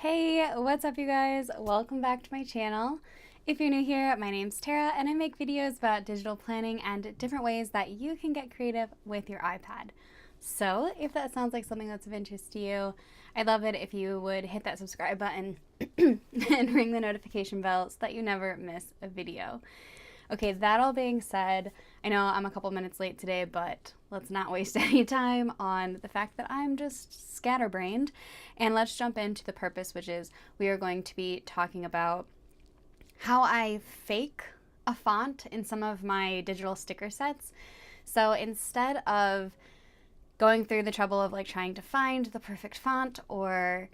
Hey, what's up you guys? Welcome back to my channel. If you're new here, my name's Tara and I make videos about digital planning and different ways that you can get creative with your iPad. So if that sounds like something that's of interest to you, I'd love it if you would hit that subscribe button and ring the notification bell so that you never miss a video. Okay, that all being said, I know I'm a couple minutes late today, but let's not waste any time on the fact that I'm just scatterbrained. And let's jump into the purpose, which is we are going to be talking about how I fake a font in some of my digital sticker sets. So instead of going through the trouble of like trying to find the perfect font or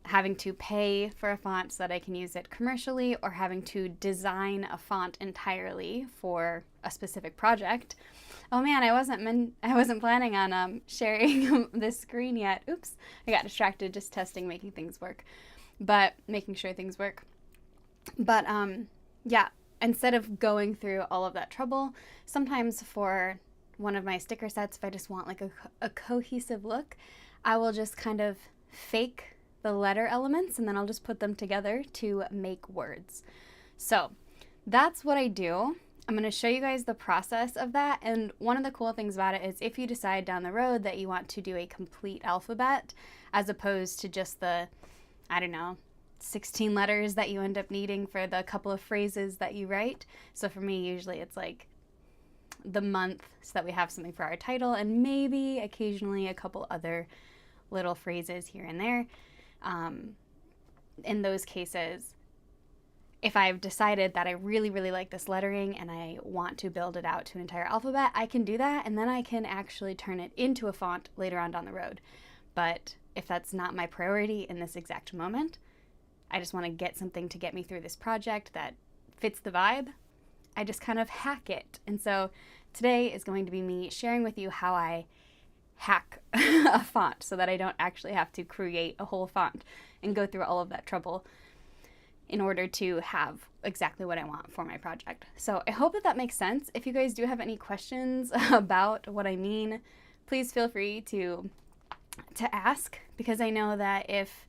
having to pay for a font so that I can use it commercially or having to design a font entirely for a specific project. Oh man, I wasn't planning on sharing this screen yet. Oops, I got distracted just testing making things work. But making sure things work. But yeah, instead of going through all of that trouble, sometimes for one of my sticker sets, if I just want like a cohesive look, I will just kind of fake the letter elements and then I'll just put them together to make words. So that's what I do. I'm going to show you guys the process of that, and one of the cool things about it is if you decide down the road that you want to do a complete alphabet as opposed to just the, I don't know, 16 letters that you end up needing for the couple of phrases that you write. So for me, usually it's like the month so that we have something for our title and maybe occasionally a couple other little phrases here and there. In those cases, if I've decided that I really, really like this lettering and I want to build it out to an entire alphabet, I can do that and then I can actually turn it into a font later on down the road. But if that's not my priority in this exact moment, I just want to get something to get me through this project that fits the vibe, I just kind of hack it. And so today is going to be me sharing with you how I hack a font so that I don't actually have to create a whole font and go through all of that trouble in order to have exactly what I want for my project. So I hope that that makes sense. If you guys do have any questions about what I mean, please feel free to ask, because I know that if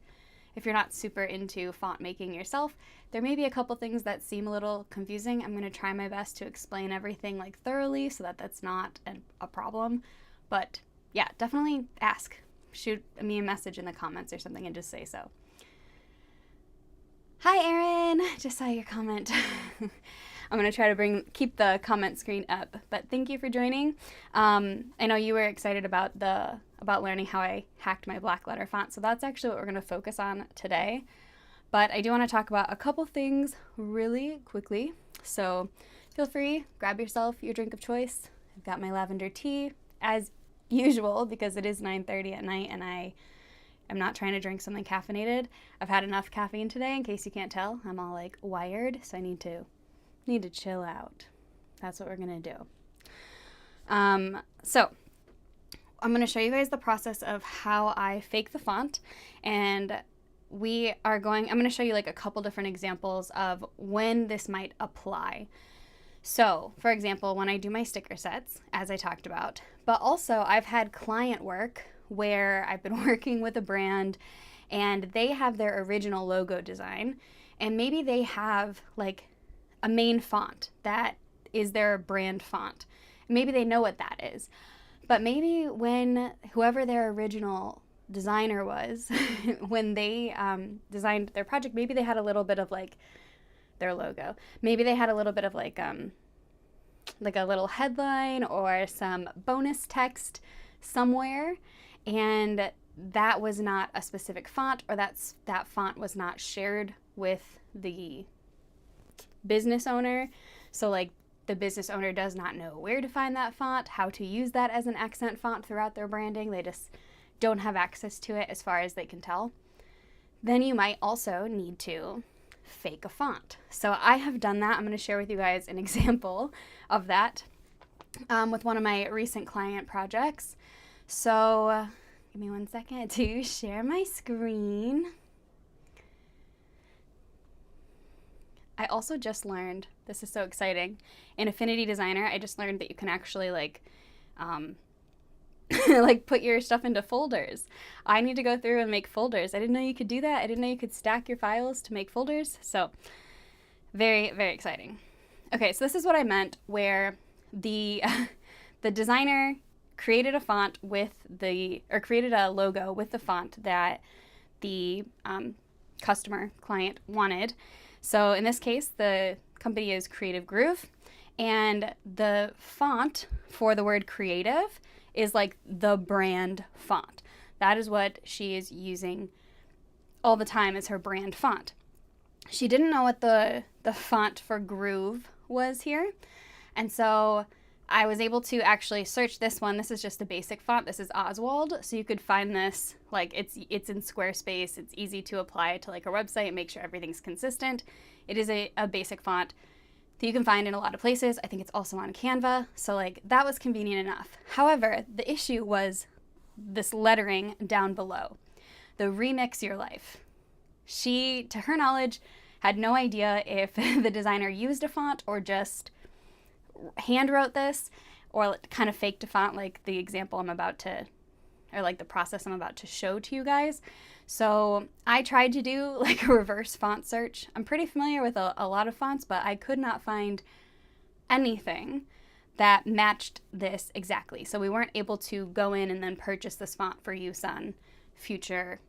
you're not super into font making yourself, there may be a couple things that seem a little confusing. I'm going to try my best to explain everything like thoroughly so that that's not a problem. But yeah, definitely ask. Shoot me a message in the comments or something and just say so. Hi, Erin. Just saw your comment. I'm going to try to keep the comment screen up, but thank you for joining. I know you were excited about learning how I hacked my Blackletter font, so that's actually what we're going to focus on today. But I do want to talk about a couple things really quickly. So feel free, grab yourself your drink of choice. I've got my lavender tea as usual because it is 9:30 at night and I am not trying to drink something caffeinated. I've had enough caffeine today, in case you can't tell. I'm all like wired, so I need to chill out. That's what we're gonna do. So I'm gonna show you guys the process of how I fake the font, and I'm gonna show you like a couple different examples of when this might apply. So, for example, when I do my sticker sets, as I talked about, but also I've had client work where I've been working with a brand and they have their original logo design, and maybe they have like a main font that is their brand font. Maybe they know what that is, but maybe when whoever their original designer was, when they designed their project, maybe they had a little bit of like their logo. Maybe they had a little bit of like a little headline or some bonus text somewhere, and that was not a specific font, or that font was not shared with the business owner. So like the business owner does not know where to find that font, how to use that as an accent font throughout their branding. They just don't have access to it as far as they can tell. Then you might also need to fake a font. So I have done that. I'm going to share with you guys an example of that with one of my recent client projects. So give me 1 second to share my screen. I also just learned, this is so exciting, in Affinity Designer, I just learned that you can actually like like put your stuff into folders. I need to go through and make folders. I didn't know you could do that. I didn't know you could stack your files to make folders. So very, very exciting. Okay, so this is what I meant where the the designer created a font with created a logo with the font that the customer client wanted. So in this case, the company is Creative Groove, and the font for the word creative is like the brand font. That is what she is using all the time as her brand font. She didn't know what the font for Groove was here, and so I was able to actually search this one. This is just a basic font. This is Oswald, so you could find this, like it's in Squarespace. It's easy to apply to like a website and make sure everything's consistent. It is a basic font that you can find in a lot of places. I think it's also on Canva, so like that was convenient enough. However, the issue was this lettering down below, the Remix Your Life. She, to her knowledge, had no idea if the designer used a font or just hand wrote this or kind of faked a font like the example I'm about to, or like the process I'm about to show to you guys. So I tried to do like a reverse font search. I'm pretty familiar with a lot of fonts, but I could not find anything that matched this exactly. So we weren't able to go in and then purchase this font for use on future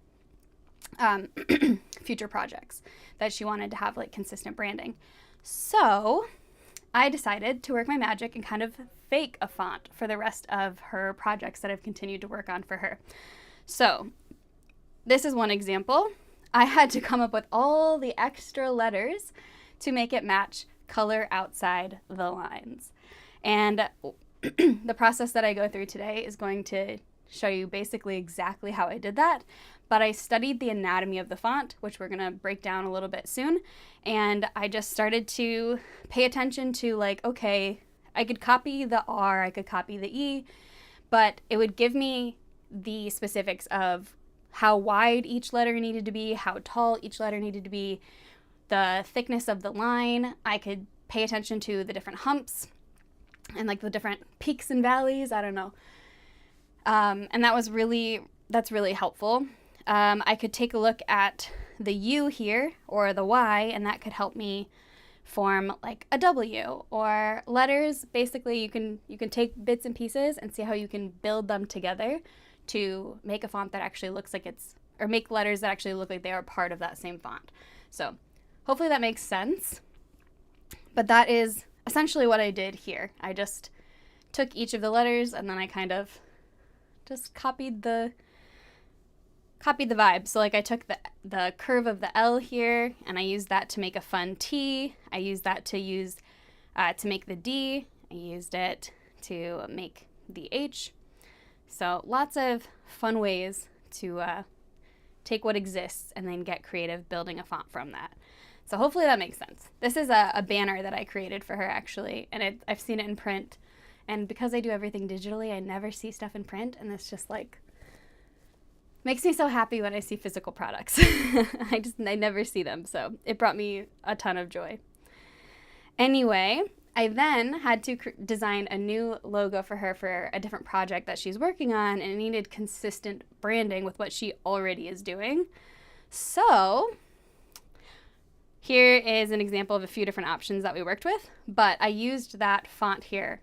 future projects that she wanted to have like consistent branding. So I decided to work my magic and kind of fake a font for the rest of her projects that I've continued to work on for her. So this is one example. I had to come up with all the extra letters to make it match color outside the lines. And the process that I go through today is going to show you basically exactly how I did that. But I studied the anatomy of the font, which we're going to break down a little bit soon. And I just started to pay attention to like, okay, I could copy the R, I could copy the E, but it would give me the specifics of how wide each letter needed to be, how tall each letter needed to be, the thickness of the line. I could pay attention to the different humps and like the different peaks and valleys. I don't know. And that's really helpful. I could take a look at the U here or the Y, and that could help me form like a W or letters. Basically, you can take bits and pieces and see how you can build them together to make a font that actually looks like or make letters that actually look like they are part of that same font. So hopefully that makes sense. But that is essentially what I did here. I just took each of the letters and then I kind of just copied the vibe. So like I took the curve of the L here and I used that to make a fun T. I used that to make the D. I used it to make the H. So lots of fun ways to take what exists and then get creative building a font from that. So hopefully that makes sense. This is a banner that I created for her actually, and I've seen it in print. And because I do everything digitally, I never see stuff in print, and it's just like makes me so happy when I see physical products. I never see them, so it brought me a ton of joy. Anyway, I then had to design a new logo for her for a different project that she's working on, and it needed consistent branding with what she already is doing. So here is an example of a few different options that we worked with, but I used that font here,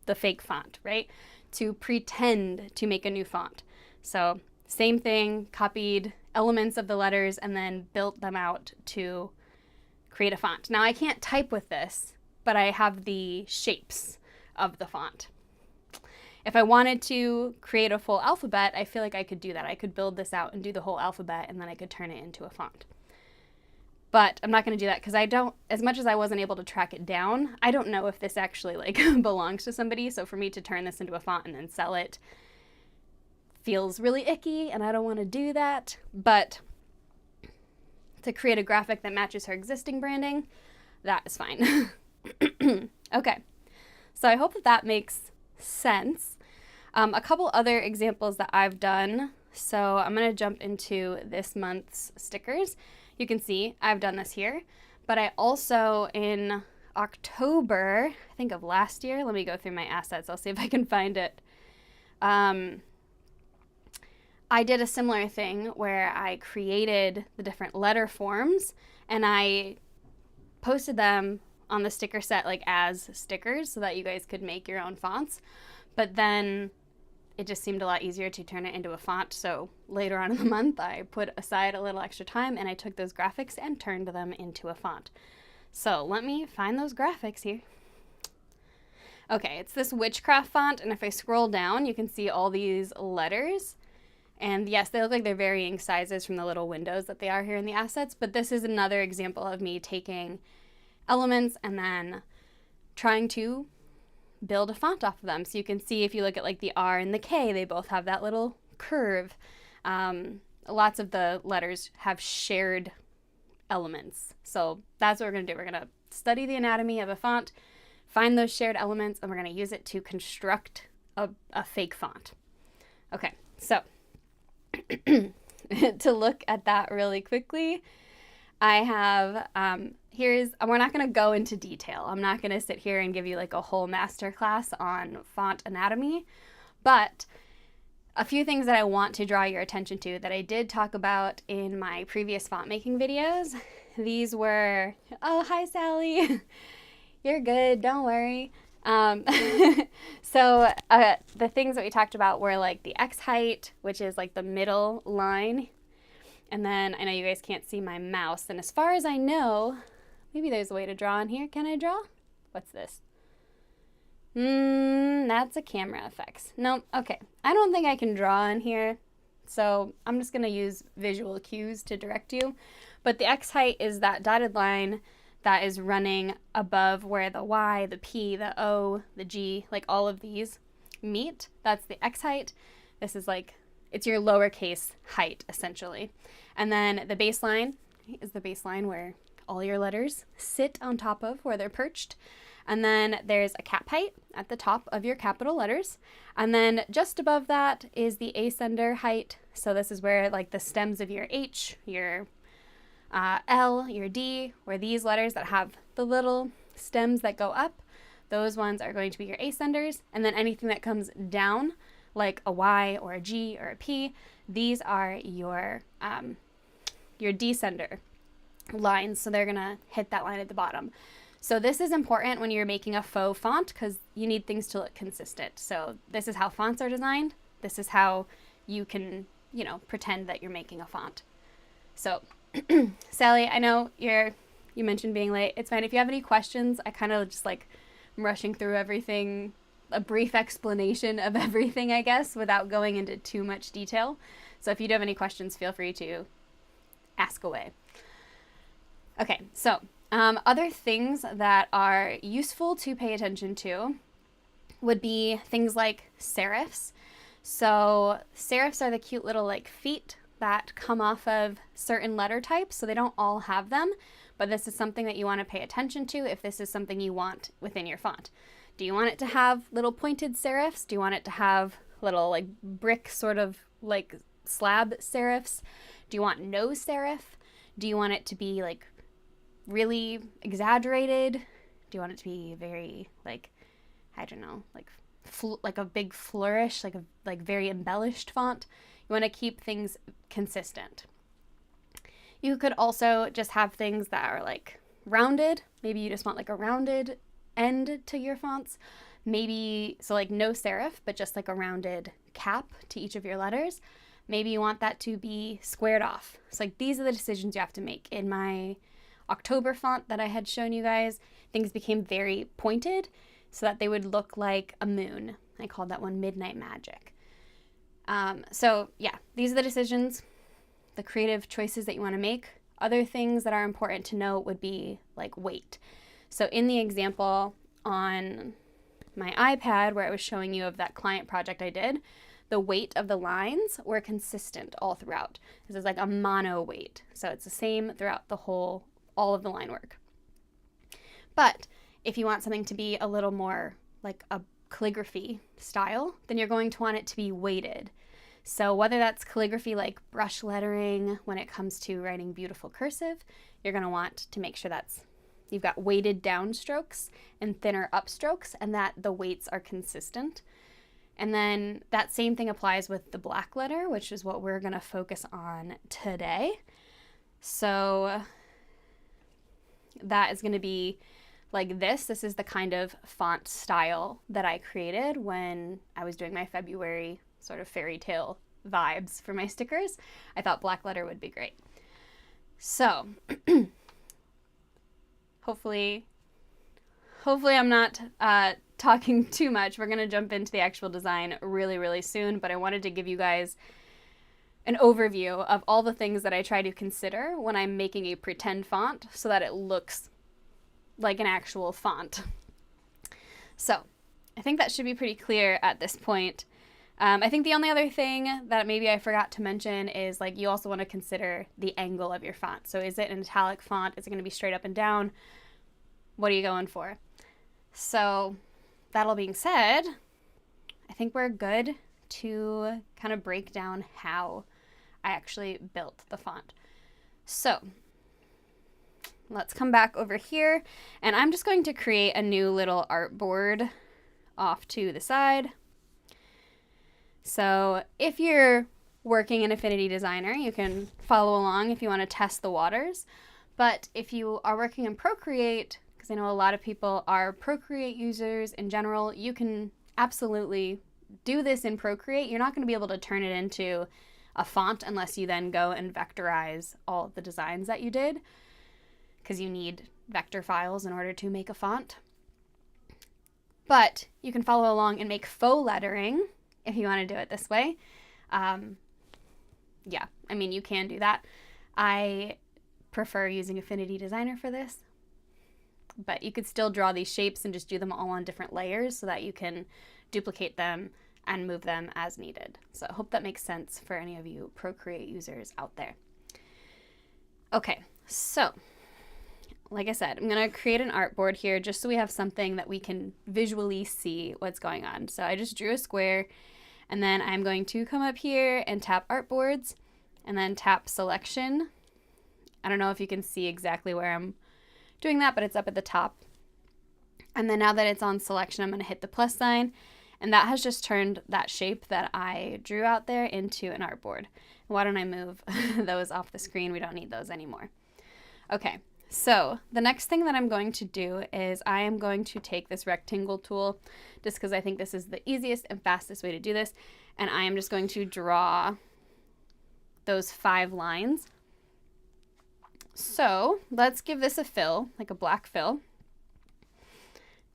the fake font, right, to pretend to make a new font. So same thing, copied elements of the letters and then built them out to create a font. Now I can't type with this, but I have the shapes of the font. If I wanted to create a full alphabet, I feel like I could do that. I could build this out and do the whole alphabet and then I could turn it into a font. But I'm not going to do that because as much as I wasn't able to track it down, I don't know if this actually like belongs to somebody. So for me to turn this into a font and then sell it feels really icky and I don't want to do that. But to create a graphic that matches her existing branding, that is fine. Okay, so I hope that makes sense. A couple other examples that I've done. So I'm going to jump into this month's stickers. You can see I've done this here, but I also in October, I think of last year, let me go through my assets. I'll see if I can find it I did a similar thing where I created the different letter forms and I posted them on the sticker set like as stickers so that you guys could make your own fonts. But then it just seemed a lot easier to turn it into a font. So later on in the month, I put aside a little extra time and I took those graphics and turned them into a font. So let me find those graphics here. Okay, it's this witchcraft font, and if I scroll down, you can see all these letters. And yes, they look like they're varying sizes from the little windows that they are here in the assets, but this is another example of me taking elements and then trying to build a font off of them. So you can see if you look at like the R and the K, they both have that little curve. Lots of the letters have shared elements. So that's what we're going to do. We're going to study the anatomy of a font, find those shared elements, and we're going to use it to construct a fake font. Okay, so to look at that really quickly, I have, we're not going to go into detail. I'm not going to sit here and give you like a whole masterclass on font anatomy, but a few things that I want to draw your attention to that I did talk about in my previous font making videos. These were, oh, hi, Sally. You're good, don't worry. So the things that we talked about were like the X height, which is like the middle line. And then I know you guys can't see my mouse. And as far as I know, maybe there's a way to draw in here. Can I draw? What's this? That's a camera effects. No, okay. I don't think I can draw in here. So I'm just going to use visual cues to direct you. But the X height is that dotted line that is running above where the Y, the P, the O, the G, like all of these meet. That's the X height. This is like, it's your lowercase height, essentially. And then the baseline is the baseline where all your letters sit on top of, where they're perched. And then there's a cap height at the top of your capital letters. And then just above that is the ascender height. So this is where like the stems of your H, your L, your D, where these letters that have the little stems that go up, those ones are going to be your ascenders. And then anything that comes down, like a Y or a G or a P, these are your descender lines. So they're gonna hit that line at the bottom. So this is important when you're making a faux font because you need things to look consistent. So this is how fonts are designed. This is how you can, you know, pretend that you're making a font. So Sally, I know you mentioned being late. It's fine. If you have any questions, I kind of just like I'm rushing through everything, a brief explanation of everything, I guess, without going into too much detail. So if you do have any questions, feel free to ask away. Okay, so other things that are useful to pay attention to would be things like serifs. So serifs are the cute little like feet that come off of certain letter types. So they don't all have them, but this is something that you want to pay attention to if this is something you want within your font. Do you want it to have little pointed serifs? Do you want it to have little like brick sort of like slab serifs? Do you want no serif? Do you want it to be like really exaggerated? Do you want it to be very like, I don't know, like a big flourish, like very embellished font? You want to keep things consistent. You could also just have things that are like rounded. Maybe you just want like a rounded end to your fonts. Maybe, so like no serif, but just like a rounded cap to each of your letters. Maybe you want that to be squared off. So like these are the decisions you have to make. In my October font that I had shown you guys, things became very pointed so that they would look like a moon. I called that one Midnight Magic. So yeah, these are the decisions, the creative choices that you want to make. Other things that are important to note would be like weight. So in the example on my iPad where I was showing you of that client project I did, the weight of the lines were consistent all throughout. This is like a mono weight. So it's the same throughout all of the line work. But if you want something to be a little more like a calligraphy style, then you're going to want it to be weighted. So whether that's calligraphy like brush lettering when it comes to writing beautiful cursive, you're going to want to make sure you've got weighted down strokes and thinner up strokes and that the weights are consistent. And then that same thing applies with the Blackletter, which is what we're going to focus on today. So that is going to be like this. This is the kind of font style that I created when I was doing my February sort of fairy tale vibes for my stickers. I thought Blackletter would be great. So hopefully I'm not talking too much. We're going to jump into the actual design really, really soon, but I wanted to give you guys an overview of all the things that I try to consider when I'm making a pretend font so that it looks like an actual font. So I think that should be pretty clear at this point. I think the only other thing that maybe I forgot to mention is like you also want to consider the angle of your font. So is it an italic font? Is it going to be straight up and down? What are you going for? So that all being said, I think we're good to kind of break down how I actually built the font. So let's come back over here, and I'm just going to create a new little artboard off to the side. So if you're working in Affinity Designer, you can follow along if you want to test the waters. But if you are working in Procreate, because I know a lot of people are Procreate users in general, you can absolutely do this in Procreate. You're not going to be able to turn it into a font unless you then go and vectorize all of the designs that you did, because you need vector files in order to make a font. But you can follow along and make faux lettering if you want to do it this way. Yeah, I mean, you can do that. I prefer using Affinity Designer for this, but you could still draw these shapes and just do them all on different layers so that you can duplicate them and move them as needed. So I hope that makes sense for any of you Procreate users out there. Okay, so like I said, I'm going to create an artboard here just so we have something that we can visually see what's going on. So I just drew a square, and then I'm going to come up here and tap artboards and then tap selection. I don't know if you can see exactly where I'm doing that, but it's up at the top. And then now that it's on selection, I'm going to hit the plus sign, and that has just turned that shape that I drew out there into an artboard. Why don't I move those off the screen? We don't need those anymore. Okay. So the next thing that I'm going to do is I am going to take this rectangle tool, just because I think this is the easiest and fastest way to do this, and I am just going to draw those 5 lines. So let's give this a fill, like a black fill,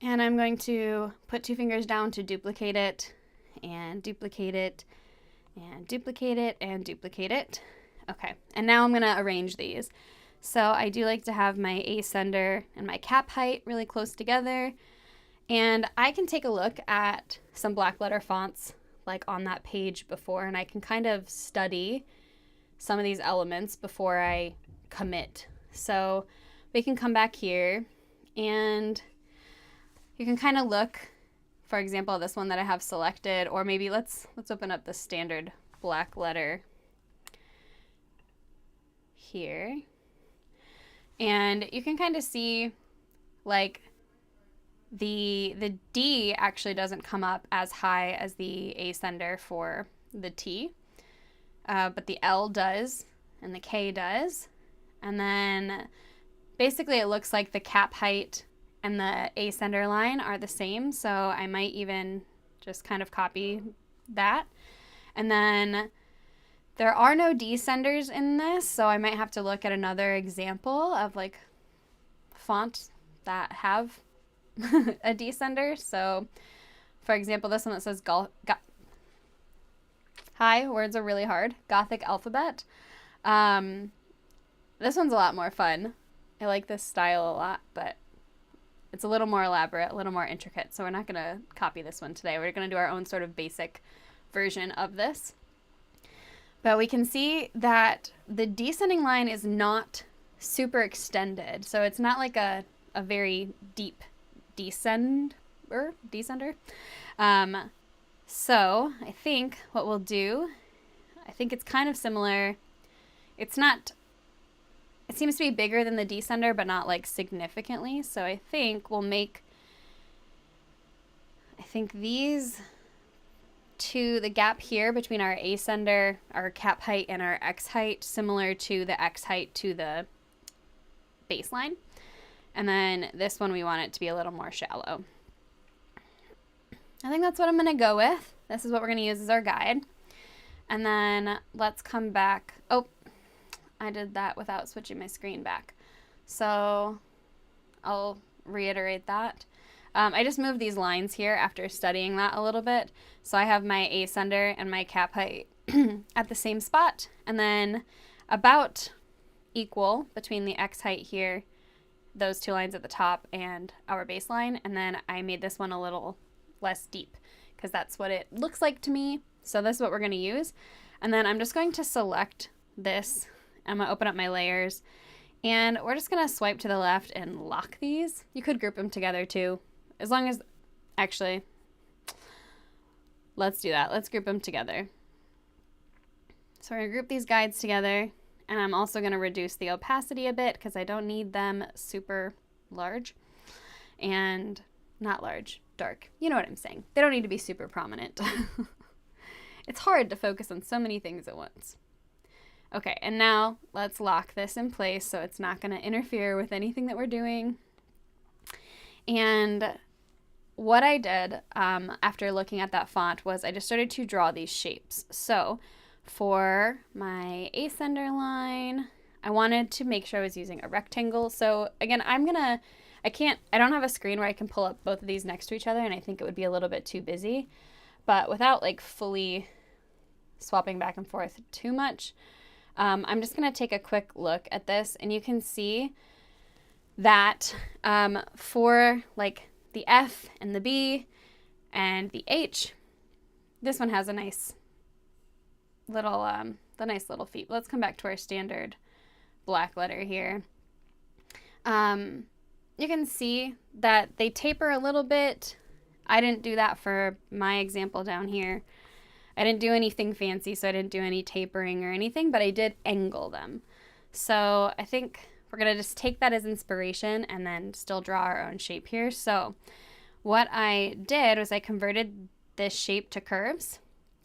and I'm going to put 2 fingers down to duplicate it, and duplicate it, and duplicate it, and duplicate it. Okay, and now I'm going to arrange these. So I do like to have my ascender and my cap height really close together. And I can take a look at some Blackletter fonts like on that page before, and I can kind of study some of these elements before I commit. So we can come back here and you can kind of look, for example, this one that I have selected, or maybe let's open up the standard Blackletter here. And you can kind of see like the D actually doesn't come up as high as the ascender for the T, but the L does and the K does. And then basically it looks like the cap height and the ascender line are the same, so I might even just kind of copy that. And then there are no descenders in this, so I might have to look at another example of like fonts that have a descender. So for example, this one that says hi, words are really hard, Gothic alphabet. This one's a lot more fun. I like this style a lot, but it's a little more elaborate, a little more intricate, so we're not going to copy this one today. We're going to do our own sort of basic version of this. But we can see that the descending line is not super extended. So it's not like a very deep descender. So I think what we'll do, I think it's kind of similar. It seems to be bigger than the descender, but not like significantly. So I think we'll make, these to the gap here between our ascender, our cap height, and our X height, similar to the X height to the baseline. And then this one, we want it to be a little more shallow. I think that's what I'm going to go with. This is what we're going to use as our guide. And then let's come back. Oh, I did that without switching my screen back. So I'll reiterate that. I just moved these lines here after studying that a little bit. So I have my ascender and my cap height at the same spot, and then about equal between the X height here, those two lines at the top, and our baseline. And then I made this one a little less deep because that's what it looks like to me. So this is what we're going to use. And then I'm just going to select this. I'm going to open up my layers, and we're just going to swipe to the left and lock these. You could group them together too, as long as, actually, let's do that. Let's group them together. So we're going to group these guides together, and I'm also going to reduce the opacity a bit because I don't need them super large, and not large, dark. You know what I'm saying. They don't need to be super prominent. It's hard to focus on so many things at once. Okay, and now let's lock this in place so it's not going to interfere with anything that we're doing. And what I did after looking at that font was I just started to draw these shapes. So for my ascender line, I wanted to make sure I was using a rectangle. So again, I don't have a screen where I can pull up both of these next to each other, and I think it would be a little bit too busy. But without like fully swapping back and forth too much, I'm just going to take a quick look at this, and you can see that for like the F and the B and the H, this one has a nice little, the nice little feet. Let's come back to our standard black letter here. You can see that they taper a little bit. I didn't do that for my example down here. I didn't do anything fancy, so I didn't do any tapering or anything, but I did angle them. So I think we're going to just take that as inspiration and then still draw our own shape here. So what I did was I converted this shape to curves,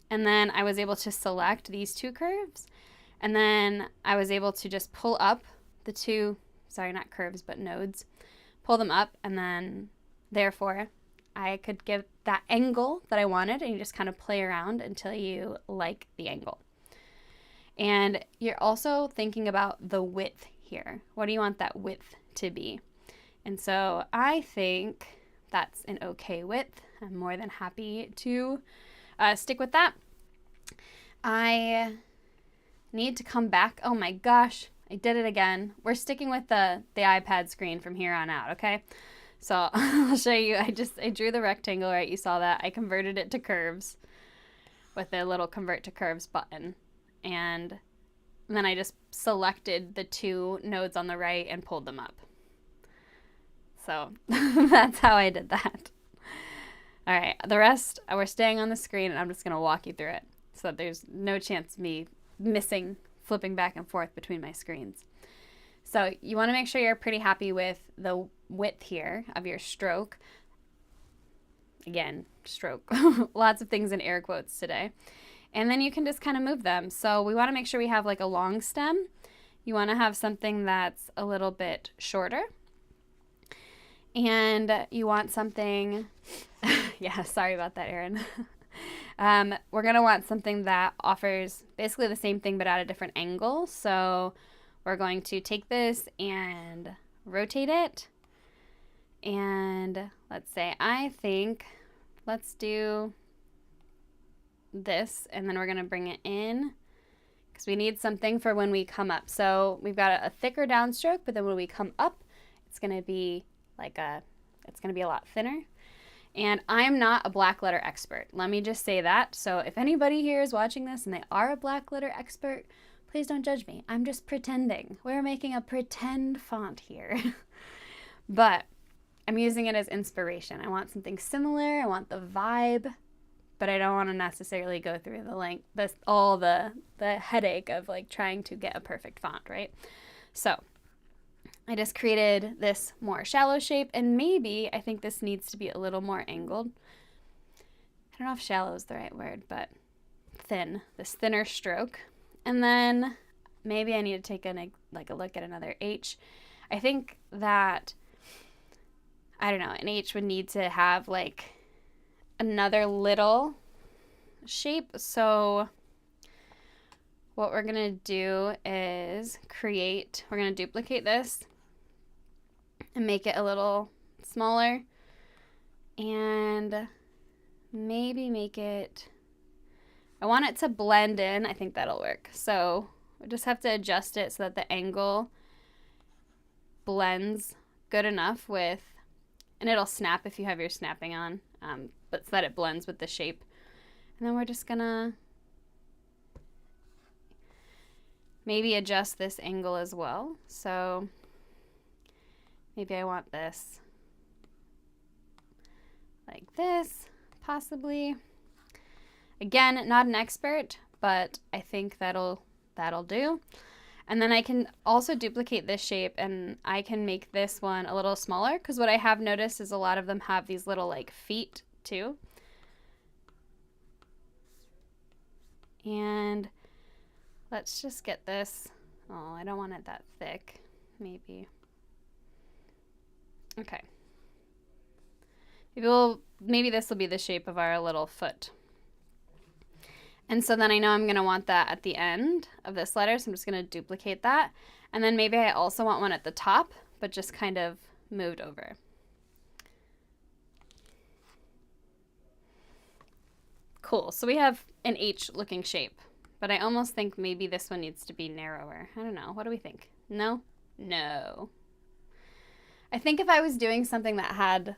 and then I was able to select these two curves, and then I was able to just pull up the two, sorry, not curves, but nodes, pull them up, and then therefore I could give that angle that I wanted, and you just kind of play around until you like the angle. And you're also thinking about the width here. What do you want that width to be? And so I think that's an okay width. I'm more than happy to stick with that. I need to come back. Oh my gosh, I did it again. We're sticking with the iPad screen from here on out, okay? So I'll show you. I drew the rectangle, right? You saw that. I converted it to curves with a little convert to curves button. And then I just selected the two nodes on the right and pulled them up. So that's how I did that. All right, the rest, we're staying on the screen, and I'm just going to walk you through it so that there's no chance of me flipping back and forth between my screens. So you want to make sure you're pretty happy with the width here of your stroke. Again, stroke. Lots of things in air quotes today. And then you can just kind of move them. So we want to make sure we have like a long stem. You want to have something that's a little bit shorter. And you want something, yeah, sorry about that, Erin. We're going to want something that offers basically the same thing but at a different angle. So we're going to take this and rotate it. And let's say, let's do this, and then we're going to bring it in because we need something for when we come up. So we've got a thicker downstroke, but then when we come up, it's going to be it's going to be a lot thinner. And I'm not a Blackletter expert. Let me just say that. So if anybody here is watching this and they are a Blackletter expert, please don't judge me. I'm just pretending. We're making a pretend font here. But I'm using it as inspiration. I want something similar. I want the vibe, but I don't want to necessarily go through all the headache of like trying to get a perfect font, right? So I just created this more shallow shape, and maybe I think this needs to be a little more angled. I don't know if shallow is the right word, but thin, this thinner stroke. And then maybe I need to take a look at another H. I think that, I don't know, an H would need to have like another little shape. So what we're going to do is we're going to duplicate this and make it a little smaller and maybe make it, I want it to blend in. I think that'll work. So we just have to adjust it so that the angle blends good enough with, and it'll snap if you have your snapping on, but so that it blends with the shape. And then we're just gonna maybe adjust this angle as well. So maybe I want this like this, possibly. Again, not an expert, but I think that'll do. And then I can also duplicate this shape and I can make this one a little smaller, because what I have noticed is a lot of them have these little like feet too. And let's just get this. Oh, I don't want it that thick. Okay. Maybe this will be the shape of our little foot. And so then I know I'm going to want that at the end of this letter, so I'm just going to duplicate that. And then maybe I also want one at the top, but just kind of moved over. Cool, so we have an H looking shape, but I almost think maybe this one needs to be narrower. I don't know, what do we think? No? No. I think if I was doing something that had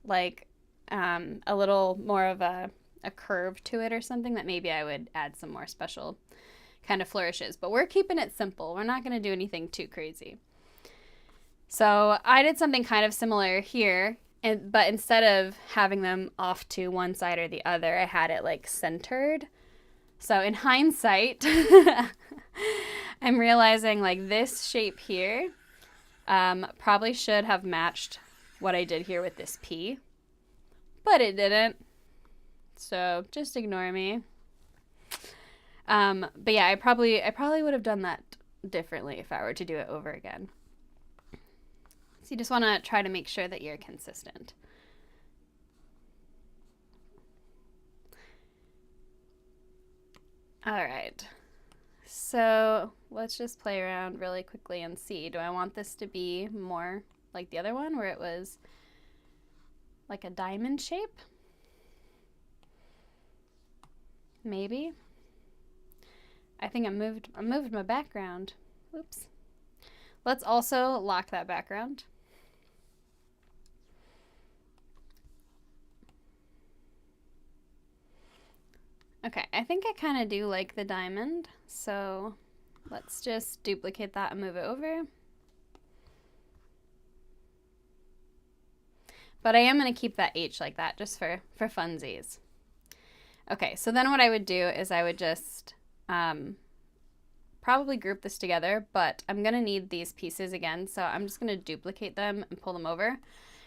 like a little more of a curve to it or something, that maybe I would add some more special kind of flourishes, but we're keeping it simple. We're not going to do anything too crazy. So I did something kind of similar here, but instead of having them off to one side or the other, I had it like centered. So in hindsight, I'm realizing like this shape here probably should have matched what I did here with this P, but it didn't. So just ignore me. But yeah, I probably would have done that differently if I were to do it over again. So you just want to try to make sure that you're consistent. All right. So let's just play around really quickly and see. Do I want this to be more like the other one where it was like a diamond shape? Maybe. I think I moved my background. Whoops. Let's also lock that background. Okay, I think I kind of do like the diamond, so let's just duplicate that and move it over. But I am going to keep that H like that just for funsies. Okay, so then what I would do is I would just probably group this together, but I'm going to need these pieces again, so I'm just going to duplicate them and pull them over.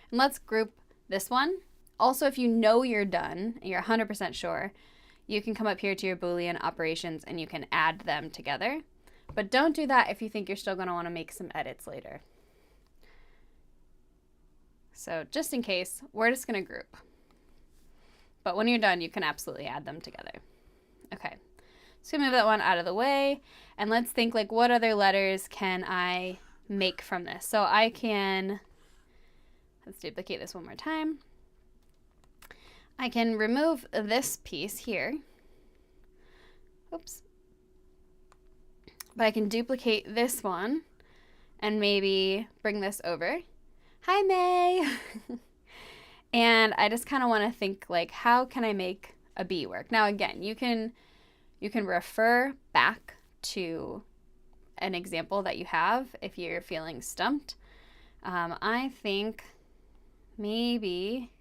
And let's group this one. Also, if you know you're done, and you're 100% sure, you can come up here to your Boolean operations and you can add them together. But don't do that if you think you're still going to want to make some edits later. So just in case, we're just going to group. But when you're done, you can absolutely add them together. Okay, so move that one out of the way. And let's think like, what other letters can I make from this? So I can, let's duplicate this one more time. I can remove this piece here. Oops. But I can duplicate this one and maybe bring this over. Hi, May. And I just kind of want to think like, how can I make a B work? Now, again, you can refer back to an example that you have if you're feeling stumped. I think maybe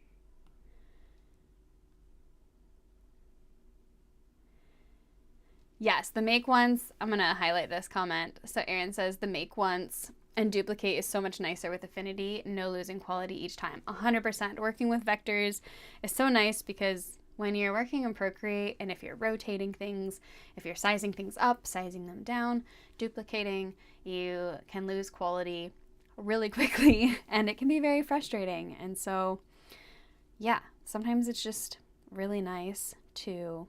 yes, the make once, I'm going to highlight this comment. So Erin says the make once and duplicate is so much nicer with Affinity, no losing quality each time. 100%. Working with vectors is so nice because when you're working in Procreate, and if you're rotating things, if you're sizing things up, sizing them down, duplicating, you can lose quality really quickly, and it can be very frustrating. And so, yeah, sometimes it's just really nice to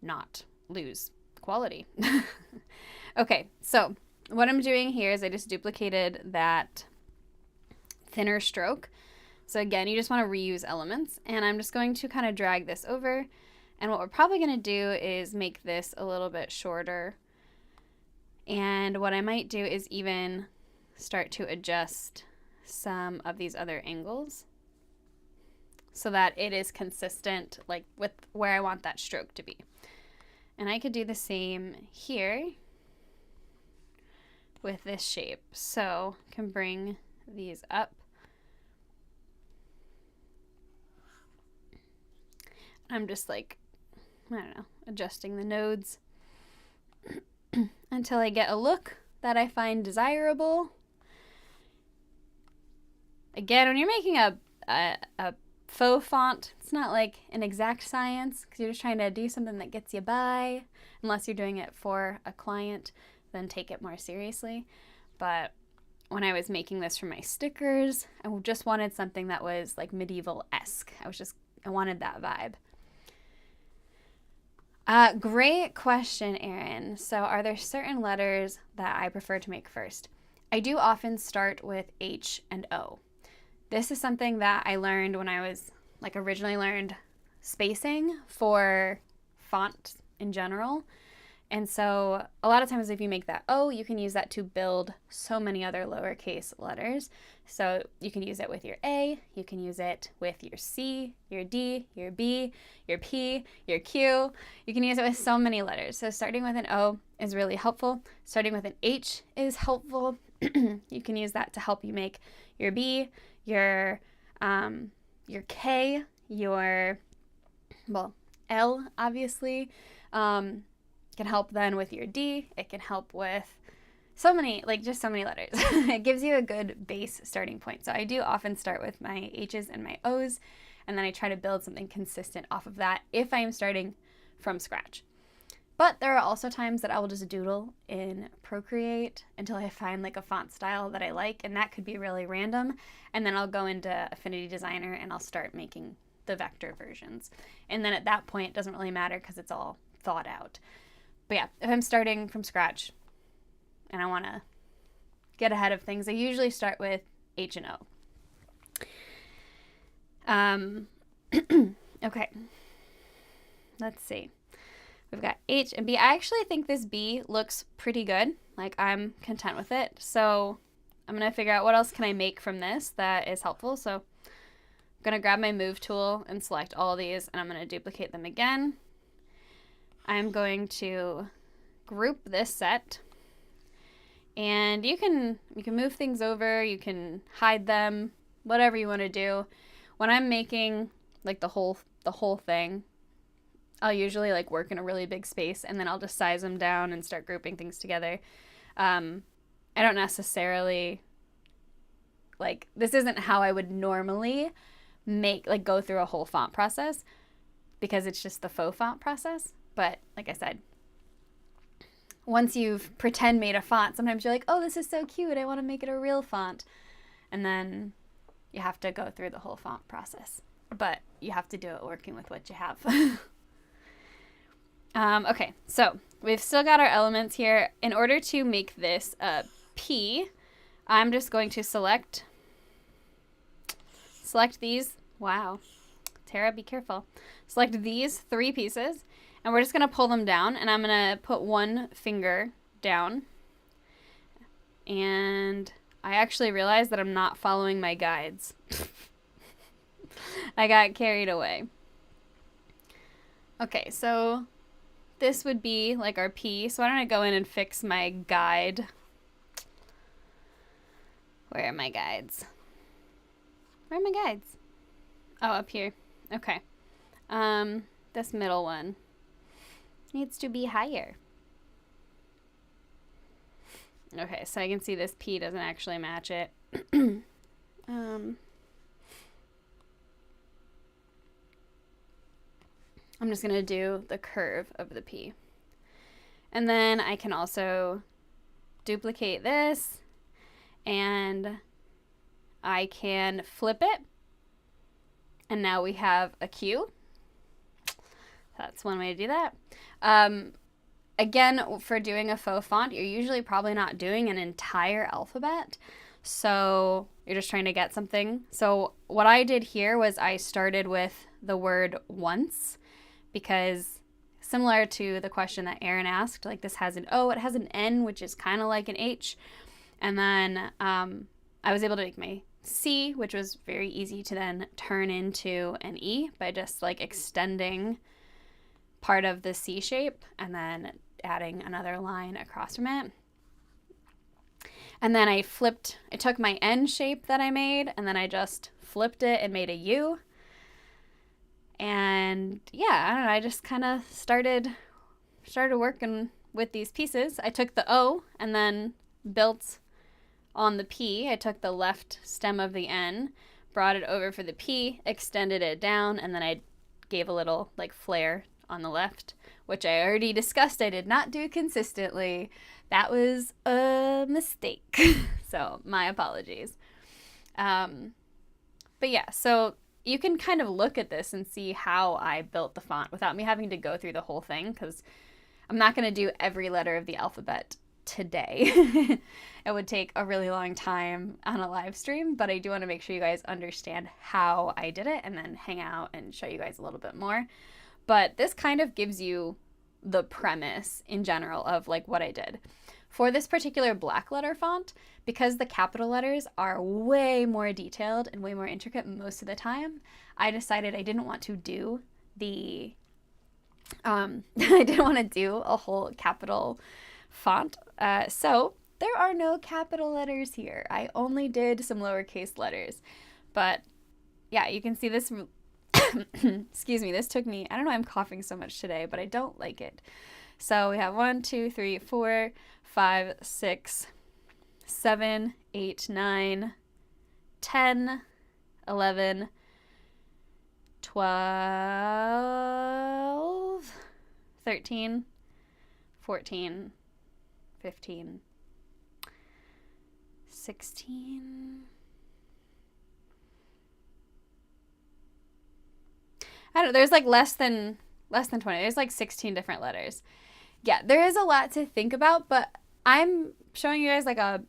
not lose quality. Okay, so what I'm doing here is I just duplicated that thinner stroke. So again, you just want to reuse elements, and I'm just going to kind of drag this over, and what we're probably going to do is make this a little bit shorter. And what I might do is even start to adjust some of these other angles so that it is consistent, like with where I want that stroke to be. And I could do the same here with this shape. So I can bring these up. I'm just like, I don't know, adjusting the nodes until I get a look that I find desirable. Again, when you're making a faux font, it's not like an exact science, because you're just trying to do something that gets you by. Unless you're doing it for a client, then take it more seriously. But when I was making this for my stickers, I just wanted something that was like medieval-esque. I wanted that vibe. Great question, Erin. So are there certain letters that I prefer to make first? I do often start with H and O. This is something that I learned when I was originally learned spacing for font in general. And so a lot of times if you make that O, you can use that to build so many other lowercase letters. So you can use it with your A, you can use it with your C, your D, your B, your P, your Q. You can use it with so many letters. So starting with an O is really helpful. Starting with an H is helpful. You can use that to help you make your B, your K, your, L, obviously. Can help then with your D. It can help with so many letters. It gives you a good base starting point. So I do often start with my H's and my O's, and then I try to build something consistent off of that if I am starting from scratch. But there are also times that I will just doodle in Procreate until I find like a font style that I like, and that could be really random. And then I'll go into Affinity Designer and I'll start making the vector versions. And then at that point, it doesn't really matter because it's all thought out. But yeah, if I'm starting from scratch and I want to get ahead of things, I usually start with H and O. Okay, let's see. We've got H and B. I actually think this B looks pretty good. Like, I'm content with it. So I'm going to figure out what else can I make from this that is helpful. So I'm going to grab my move tool and select all of these, and I'm going to duplicate them again. I'm going to group this set, and you can move things over, you can hide them, whatever you want to do. When I'm making like the whole thing, I'll usually like work in a really big space, and then I'll just size them down and start grouping things together. I don't necessarily this isn't how I would normally go through a whole font process, because it's just the faux font process. But like I said, once you've pretend made a font, sometimes you're like, oh, this is so cute, I want to make it a real font. And then you have to go through the whole font process. But you have to do it working with what you have. Okay, so we've still got our elements here. In order to make this a P, I'm just going to select these. Wow. Tara, be careful. Select these 3 pieces. And we're just going to pull them down, and I'm going to put one finger down. And I actually realized that I'm not following my guides. I got carried away. Okay, so this would be like our P. So why don't I go in and fix my guide? Where are my guides? Where are my guides? Oh, up here. Okay. This middle one needs to be higher. Okay, so I can see this P doesn't actually match it. I'm just going to do the curve of the P. And then I can also duplicate this, and I can flip it. And now we have a Q. That's one way to do that. Again, for doing a faux font, you're usually probably not doing an entire alphabet. So you're just trying to get something. So what I did here was I started with the word once, because similar to the question that Aaron asked, like this has an O, it has an N, which is kind of like an H. And then I was able to make my C, which was very easy to then turn into an E by just like extending part of the C shape and then adding another line across from it. And then I took my N shape that I made, and then I just flipped it and made a U. And yeah, I don't know, I just kind of started working with these pieces. I took the O and then built on the P. I took the left stem of the N, brought it over for the P, extended it down, and then I gave a little like flare on the left, which I already discussed I did not do consistently. That was a mistake. So my apologies. But yeah, so you can kind of look at this and see how I built the font without me having to go through the whole thing, because I'm not going to do every letter of the alphabet today. It would take a really long time on a live stream, but I do want to make sure you guys understand how I did it and then hang out and show you guys a little bit more. But this kind of gives you the premise in general of like what I did. For this particular Blackletter font, because the capital letters are way more detailed and way more intricate most of the time, I decided I didn't want to do I didn't want to do a whole capital font. So there are no capital letters here. I only did some lowercase letters. But yeah, you can see this. Excuse me, this took me, I don't know why I'm coughing so much today, but I don't like it. So we have 1, 2, 3, 4, 5, 6, 7, 8, 9, 10, 11, 12, 13, 14, 15, 16. I don't know, there's like less than 20. There's like 16 different letters. Yeah, there is a lot to think about, but I'm showing you guys like a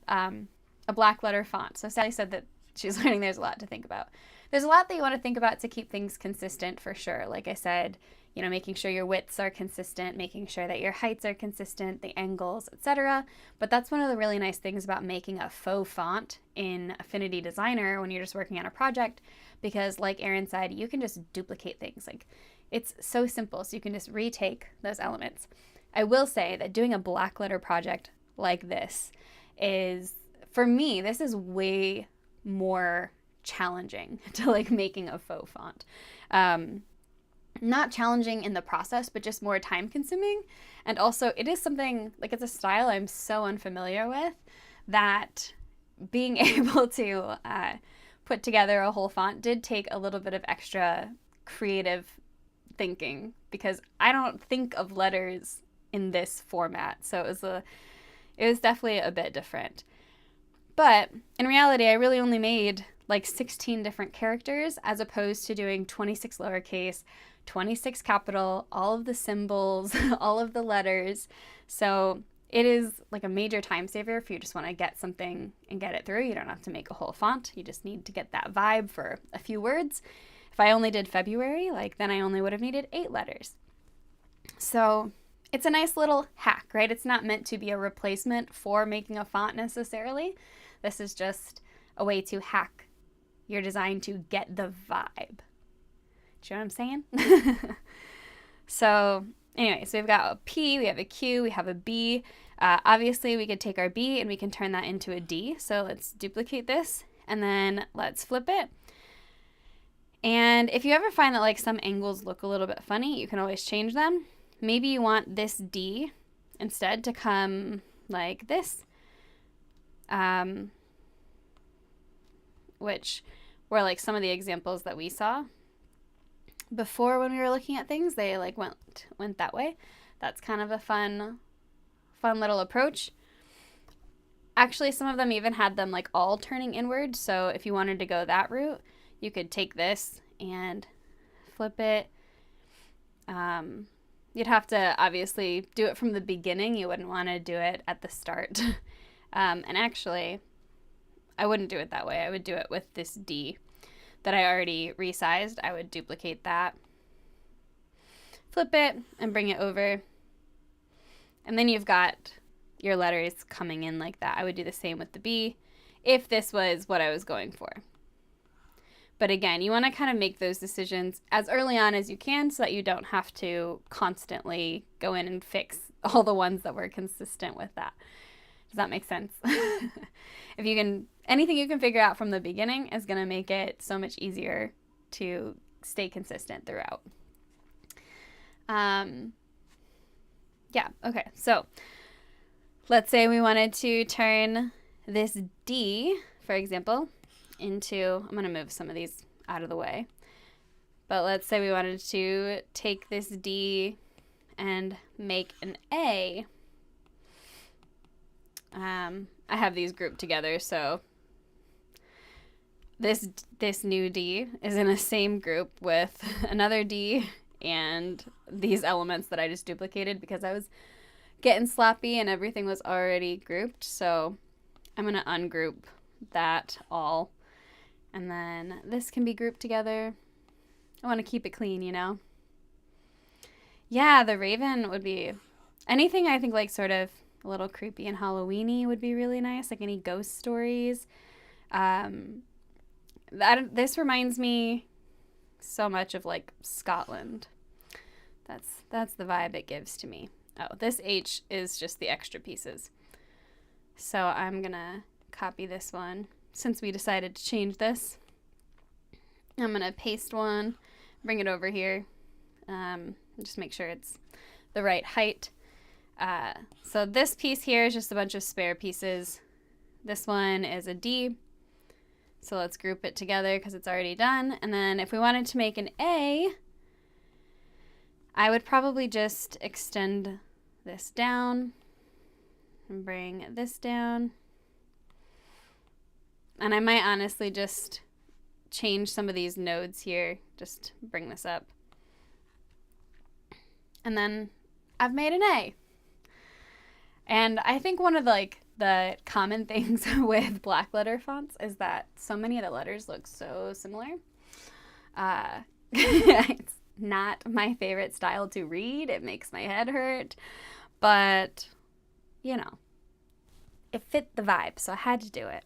Blackletter font. So Sally said that she's learning there's a lot to think about. There's a lot that you want to think about to keep things consistent for sure. Like I said, you know, making sure your widths are consistent, making sure that your heights are consistent, the angles, etc. But that's one of the really nice things about making a faux font in Affinity Designer when you're just working on a project, because like Aaron said, you can just duplicate things. Like it's so simple, so you can just retake those elements. I will say that doing a Blackletter project like this is, for me, this is way more challenging to like making a faux font. Not challenging in the process, but just more time consuming. And also it is something, like it's a style I'm so unfamiliar with that being able to put together a whole font did take a little bit of extra creative thinking, because I don't think of letters in this format. So it was definitely a bit different. But in reality, I really only made like 16 different characters as opposed to doing 26 lowercase, 26 capital, all of the symbols, all of the letters. So it is like a major time saver if you just want to get something and get it through. You don't have to make a whole font. You just need to get that vibe for a few words. If I only did February, like then I only would have needed 8 letters. So it's a nice little hack, right? It's not meant to be a replacement for making a font necessarily. This is just a way to hack your design to get the vibe. Do you know what I'm saying? So anyway, so we've got a P, we have a Q, we have a B. Obviously, we could take our B and we can turn that into a D. So let's duplicate this and then let's flip it. And if you ever find that like some angles look a little bit funny, you can always change them. Maybe you want this D instead to come like this, which were like some of the examples that we saw. before when we were looking at things, they like went that way. That's kind of a fun little approach. Actually, some of them even had them like all turning inward. So if you wanted to go that route, you could take this and flip it. You'd have to obviously do it from the beginning. You wouldn't want to do it at the start. And actually, I wouldn't do it that way. I would do it with this D that I already resized. I would duplicate that, flip it, and bring it over. And then you've got your letters coming in like that. I would do the same with the B if this was what I was going for. But again, you want to kind of make those decisions as early on as you can so that you don't have to constantly go in and fix all the ones that were consistent with that. Does that make sense? If you can, anything you can figure out from the beginning is going to make it so much easier to stay consistent throughout. Yeah, okay. So let's say we wanted to turn this D, for example, into, I'm going to move some of these out of the way. But let's say we wanted to take this D and make an A. I have these grouped together, so this new D is in the same group with another D and these elements that I just duplicated because I was getting sloppy and everything was already grouped. So I'm going to ungroup that all. And then this can be grouped together. I want to keep it clean, you know? Yeah, the raven would be anything I think like sort of a little creepy and Halloween-y would be really nice, like any ghost stories. This reminds me so much of like Scotland. That's the vibe it gives to me. Oh, this H is just the extra pieces. So I'm gonna copy this one since we decided to change this. I'm gonna paste one, bring it over here, just make sure it's the right height. So this piece here is just a bunch of spare pieces. This one is a D. So let's group it together because it's already done. And then if we wanted to make an A, I would probably just extend this down and bring this down. And I might honestly just change some of these nodes here, just bring this up. And then I've made an A. And I think one of the common things with Blackletter fonts is that so many of the letters look so similar. It's not my favorite style to read. It makes my head hurt. But, you know, it fit the vibe, so I had to do it.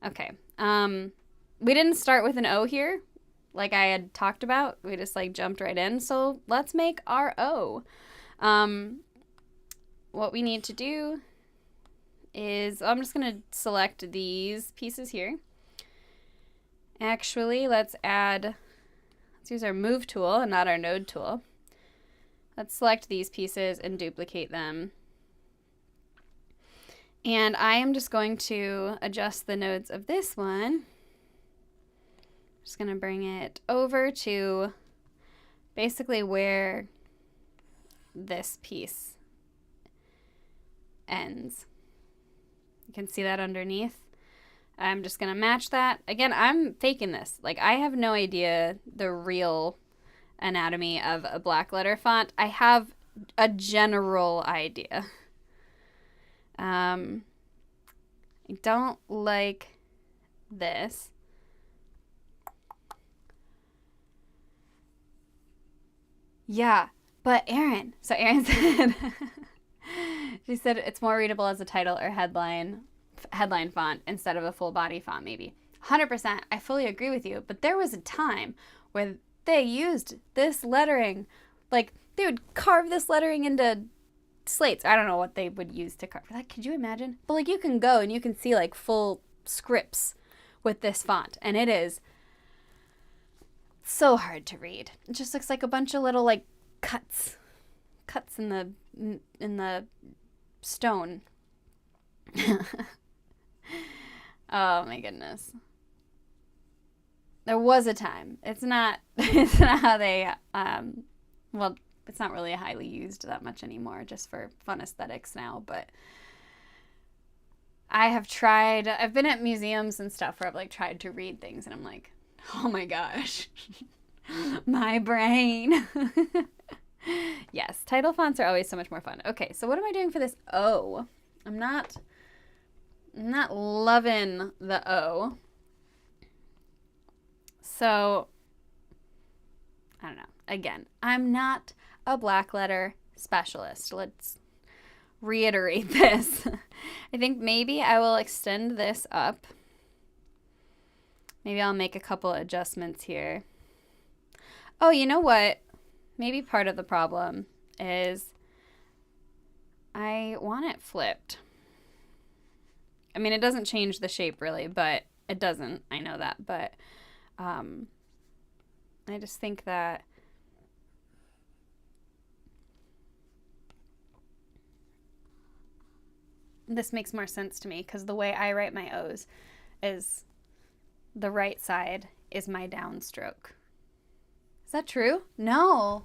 Okay. We didn't start with an O here, like I had talked about. We just like jumped right in. So let's make our O. What we need to do is, I'm just going to select these pieces here. Actually, let's use our move tool and not our node tool. Let's select these pieces and duplicate them. And I am just going to adjust the nodes of this one. Just going to bring it over to basically where this piece ends. You can see that underneath. I'm just going to match that. Again, I'm faking this. Like, I have no idea the real anatomy of a Blackletter font. I have a general idea. I don't like this. Yeah, but Erin. So Erin said, she said it's more readable as a title or headline font instead of a full body font, maybe. 100%, I fully agree with you. But there was a time where they used this lettering. Like, they would carve this lettering into slates. I don't know what they would use to carve that. Could you imagine? But like, you can go and you can see like full scripts with this font, and it is so hard to read. It just looks like a bunch of little like cuts in the stone. Oh my goodness. There was a time. It's not it's not how they well, it's not really highly used that much anymore, just for fun aesthetics now, but I've been at museums and stuff where I've like tried to read things and I'm like, oh my gosh, my brain. Yes, title fonts are always so much more fun. Okay, so what am I doing for this O? I'm not loving the O. So, I don't know. Again, I'm not a Blackletter specialist. Let's reiterate this. I think maybe I will extend this up. Maybe I'll make a couple adjustments here. Oh, you know what? Maybe part of the problem is I want it flipped. I mean, it doesn't change the shape really, but it doesn't. I know that, but I just think that this makes more sense to me because the way I write my O's is the right side is my downstroke. Is that true? No.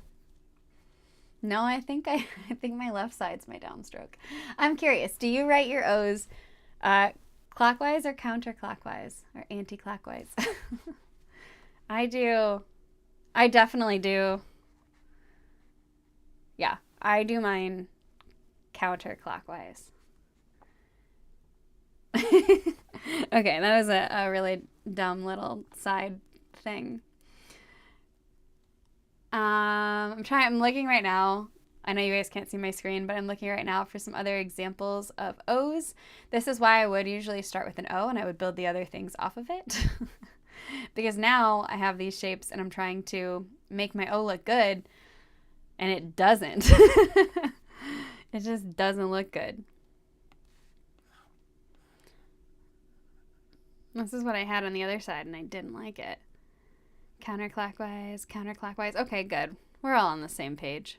No, I think my left side's my downstroke. I'm curious. Do you write your O's clockwise or counterclockwise or anti-clockwise? I do. I definitely do. Yeah, I do mine counterclockwise. Okay, that was a really dumb little side thing. I'm looking right now. I know you guys can't see my screen, but I'm looking right now for some other examples of O's. This is why I would usually start with an O and I would build the other things off of it. Because now I have these shapes and I'm trying to make my O look good and it doesn't. It just doesn't look good. This is what I had on the other side and I didn't like it. Counterclockwise, counterclockwise. Okay, good. We're all on the same page.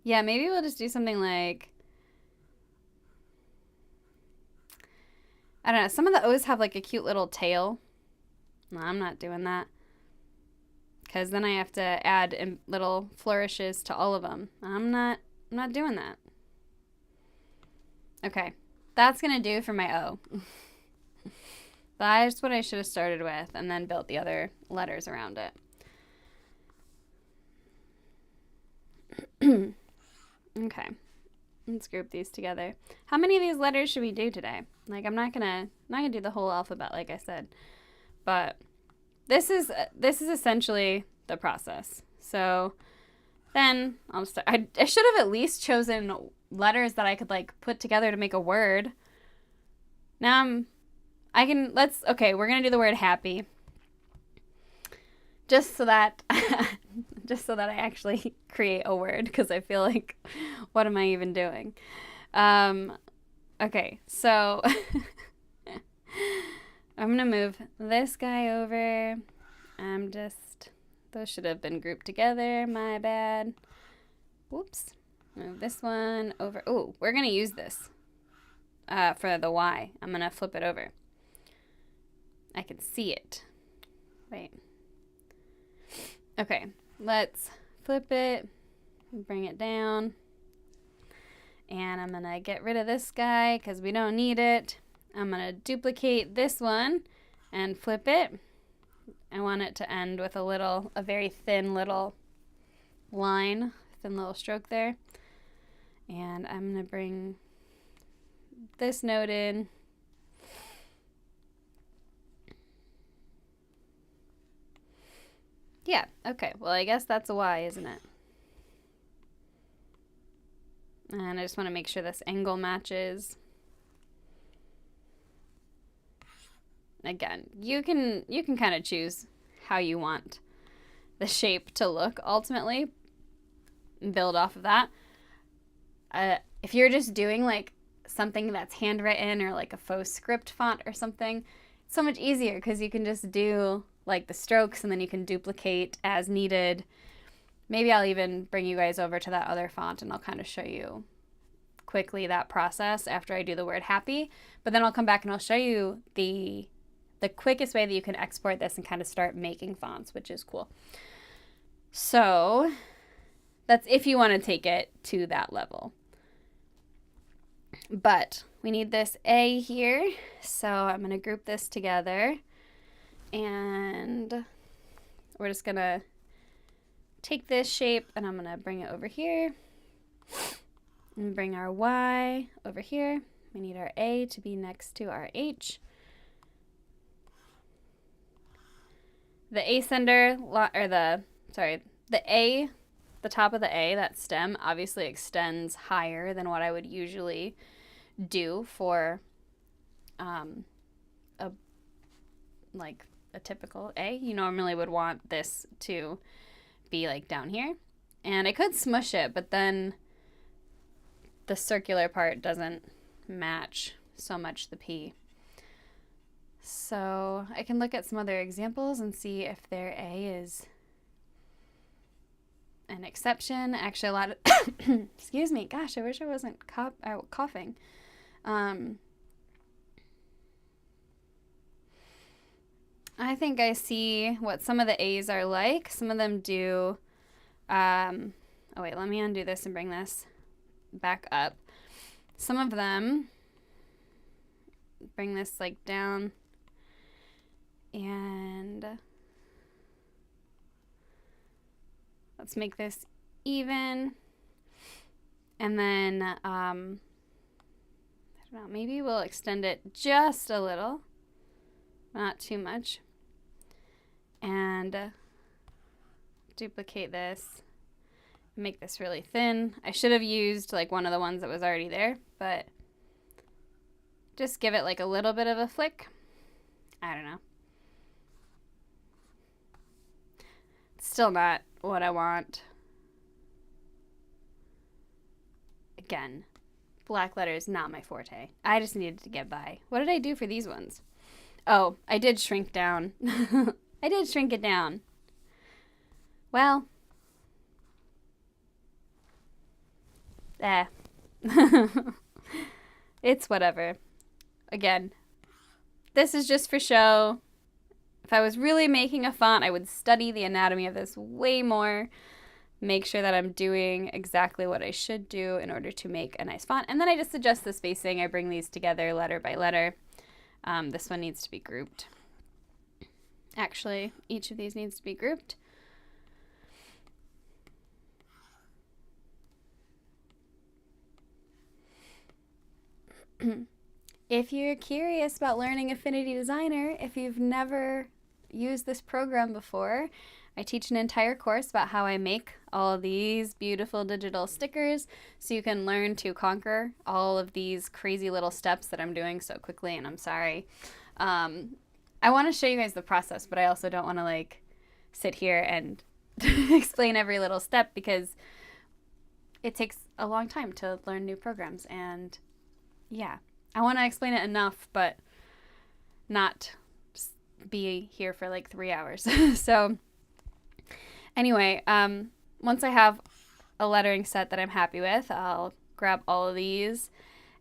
Yeah, maybe we'll just do something like, I don't know, some of the O's have like a cute little tail. No, I'm not doing that. Because then I have to add little flourishes to all of them. I'm not doing that. Okay, that's going to do for my O. That's what I should have started with and then built the other letters around it. Okay, let's group these together. How many of these letters should we do today? Like, I'm not gonna do the whole alphabet like I said, but this is essentially the process. So then I'll start. I should have at least chosen letters that I could like put together to make a word. Now okay, we're gonna do the word happy. Just so that I actually create a word, because I feel like, what am I even doing? Okay, so I'm gonna move this guy over. Those should have been grouped together, my bad. Whoops. Move this one over. Oh, we're gonna use this for the Y. I'm gonna flip it over. I can see it. Wait. Okay, let's flip it, bring it down, and I'm gonna get rid of this guy because we don't need it. I'm gonna duplicate this one and flip it. I want it to end with a very thin little line, thin little stroke there. And I'm gonna bring this note in. Yeah, okay, well I guess that's a Y, isn't it? And I just want to make sure this angle matches. Again, you can kind of choose how you want the shape to look ultimately and build off of that. If you're just doing like something that's handwritten or like a faux script font or something, it's so much easier because you can just do like the strokes and then you can duplicate as needed. Maybe I'll even bring you guys over to that other font and I'll kind of show you quickly that process after I do the word happy, but then I'll come back and I'll show you the quickest way that you can export this and kind of start making fonts, which is cool. So that's if you want to take it to that level. But we need this A here, so I'm going to group this together, and we're just going to take this shape and I'm going to bring it over here and bring our Y over here. We need our A to be next to our H. The ascender, or the A, the top of the A, that stem, obviously extends higher than what I would usually do for a typical A. You normally would want this to be like down here. And I could smush it, but then the circular part doesn't match so much the P. So I can look at some other examples and see if their A is an exception. Actually, a lot of excuse me, gosh, I wish I wasn't coughing. I think I see what some of the A's are like. Some of them do, oh wait, let me undo this and bring this back up. Some of them bring this like down, and let's make this even. And then, I don't know, maybe we'll extend it just a little, not too much. And duplicate this, make this really thin. I should have used like one of the ones that was already there, but just give it like a little bit of a flick. I don't know. Still not what I want. Again, Blackletter is not my forte. I just needed to get by. What did I do for these ones? Oh, I did shrink down. I did shrink it down. Well, it's whatever. Again, this is just for show. If I was really making a font, I would study the anatomy of this way more, make sure that I'm doing exactly what I should do in order to make a nice font. And then I just adjust the spacing. I bring these together letter by letter. This one needs to be grouped. Actually, each of these needs to be grouped. If you're curious about learning Affinity Designer, if you've never used this program before, I teach an entire course about how I make all of these beautiful digital stickers so you can learn to conquer all of these crazy little steps that I'm doing so quickly, and I'm sorry. I want to show you guys the process, but I also don't want to like sit here and explain every little step because it takes a long time to learn new programs, and yeah, I want to explain it enough, but not just be here for like 3 hours. So anyway, once I have a lettering set that I'm happy with, I'll grab all of these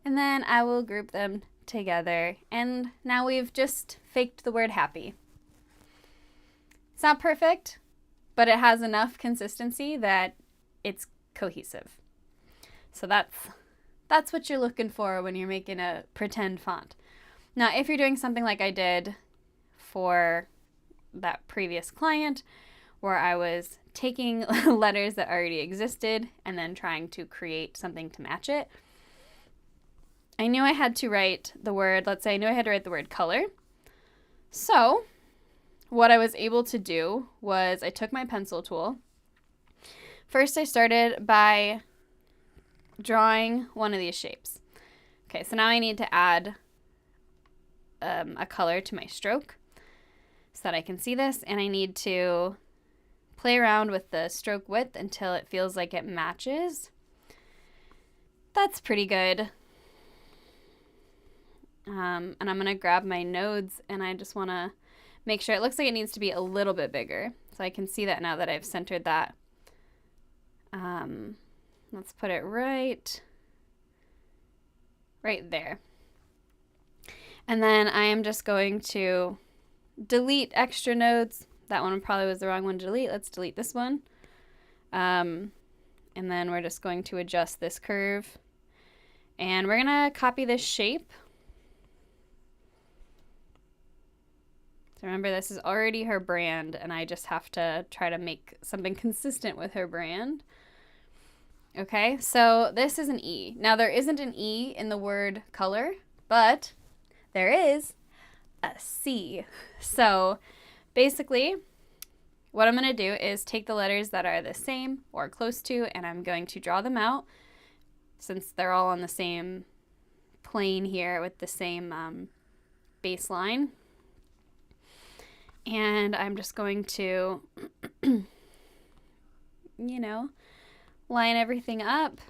and then I will group them together. And now we've just faked the word happy. It's not perfect, but it has enough consistency that it's cohesive. So that's what you're looking for when you're making a pretend font. Now, if you're doing something like I did for that previous client, where I was taking letters that already existed and then trying to create something to match it, I knew I had to write the word, let's say I knew I had to write the word color. So what I was able to do was I took my pencil tool. First, I started by drawing one of these shapes. Okay, so now I need to add a color to my stroke so that I can see this, and I need to play around with the stroke width until it feels like it matches. That's pretty good. And I'm gonna grab my nodes and I just wanna make sure it looks like it needs to be a little bit bigger. So I can see that now that I've centered that. Let's put it right right there. And then I am just going to delete extra nodes. That one probably was the wrong one to delete. Let's delete this one. And then we're just going to adjust this curve. And we're going to copy this shape. So remember, this is already her brand, and I just have to try to make something consistent with her brand. Okay, so this is an E. Now, there isn't an E in the word color, but there is a C. So basically, what I'm going to do is take the letters that are the same or close to, and I'm going to draw them out since they're all on the same plane here with the same baseline. And I'm just going to, you know, line everything up.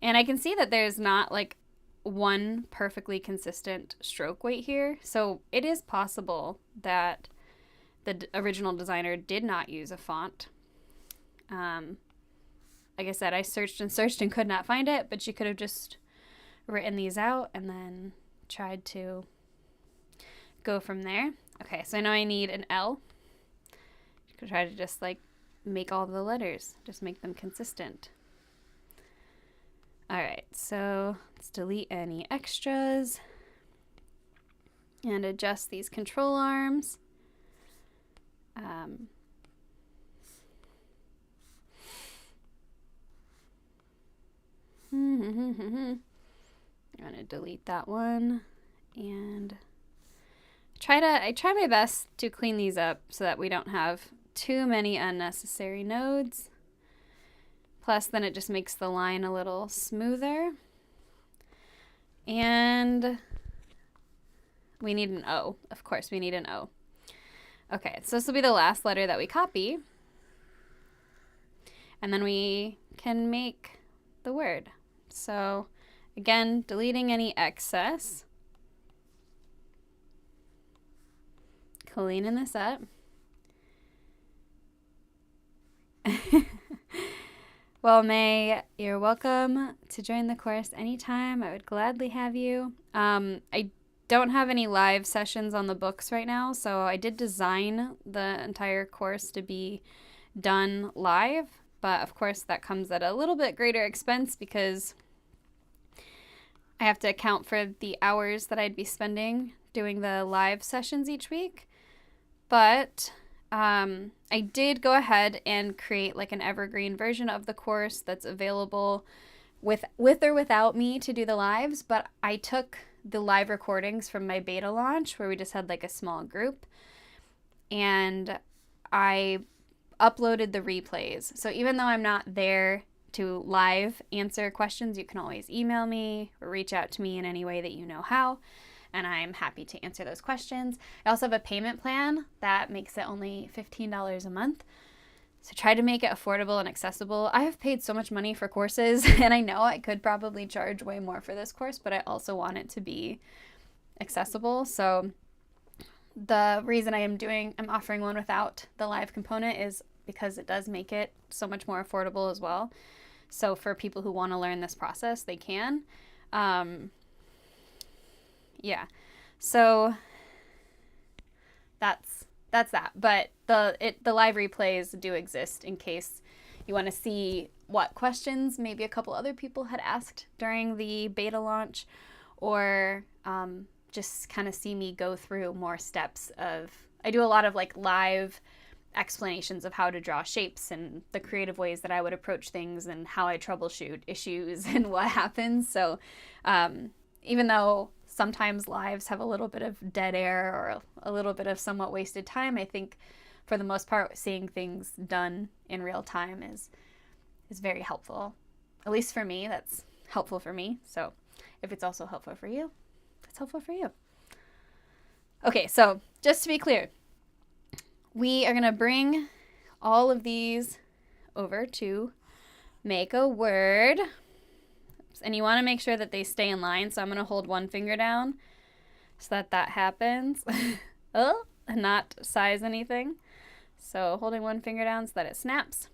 And I can see that there's not like one perfectly consistent stroke weight here. So it is possible that the original designer did not use a font. Like I said, I searched and could not find it, but you could have just written these out and then tried to go from there. Okay, so I know I need an L. You could try to just like make all the letters, just make them consistent. All right, so let's delete any extras and adjust these control arms. I'm going to delete that one and I try my best to clean these up so that we don't have too many unnecessary nodes. Plus, then it just makes the line a little smoother. And we need an O. Of course, we need an O. Okay, so this will be the last letter that we copy. And then we can make the word. So, again, deleting any excess. Cleaning this up. Well, May, you're welcome to join the course anytime. I would gladly have you. I don't have any live sessions on the books right now, so I did design the entire course to be done live, but of course that comes at a little bit greater expense because I have to account for the hours that I'd be spending doing the live sessions each week. But I did go ahead and create like an evergreen version of the course that's available with or without me to do the lives, but I took the live recordings from my beta launch where we just had like a small group, and I uploaded the replays. So even though I'm not there to live answer questions, you can always email me or reach out to me in any way that you know how, and I'm happy to answer those questions. I also have a payment plan that makes it only $15 a month. So try to make it affordable and accessible. I have paid so much money for courses, and I know I could probably charge way more for this course, but I also want it to be accessible. So the reason I'm offering one without the live component is because it does make it so much more affordable as well. So for people who want to learn this process, they can. Yeah, so that's that. But the live replays do exist in case you want to see what questions maybe a couple other people had asked during the beta launch, or just kind of see me go through more steps of, I do a lot of like live explanations of how to draw shapes and the creative ways that I would approach things and how I troubleshoot issues and what happens. So even though sometimes lives have a little bit of dead air or a little bit of somewhat wasted time, I think for the most part, seeing things done in real time is very helpful. At least for me, that's helpful for me. So if it's also helpful for you, that's helpful for you. Okay, so just to be clear, we are going to bring all of these over to make a word. And you want to make sure that they stay in line. So I'm going to hold one finger down so that happens. Oh, and not size anything. So holding one finger down so that it snaps.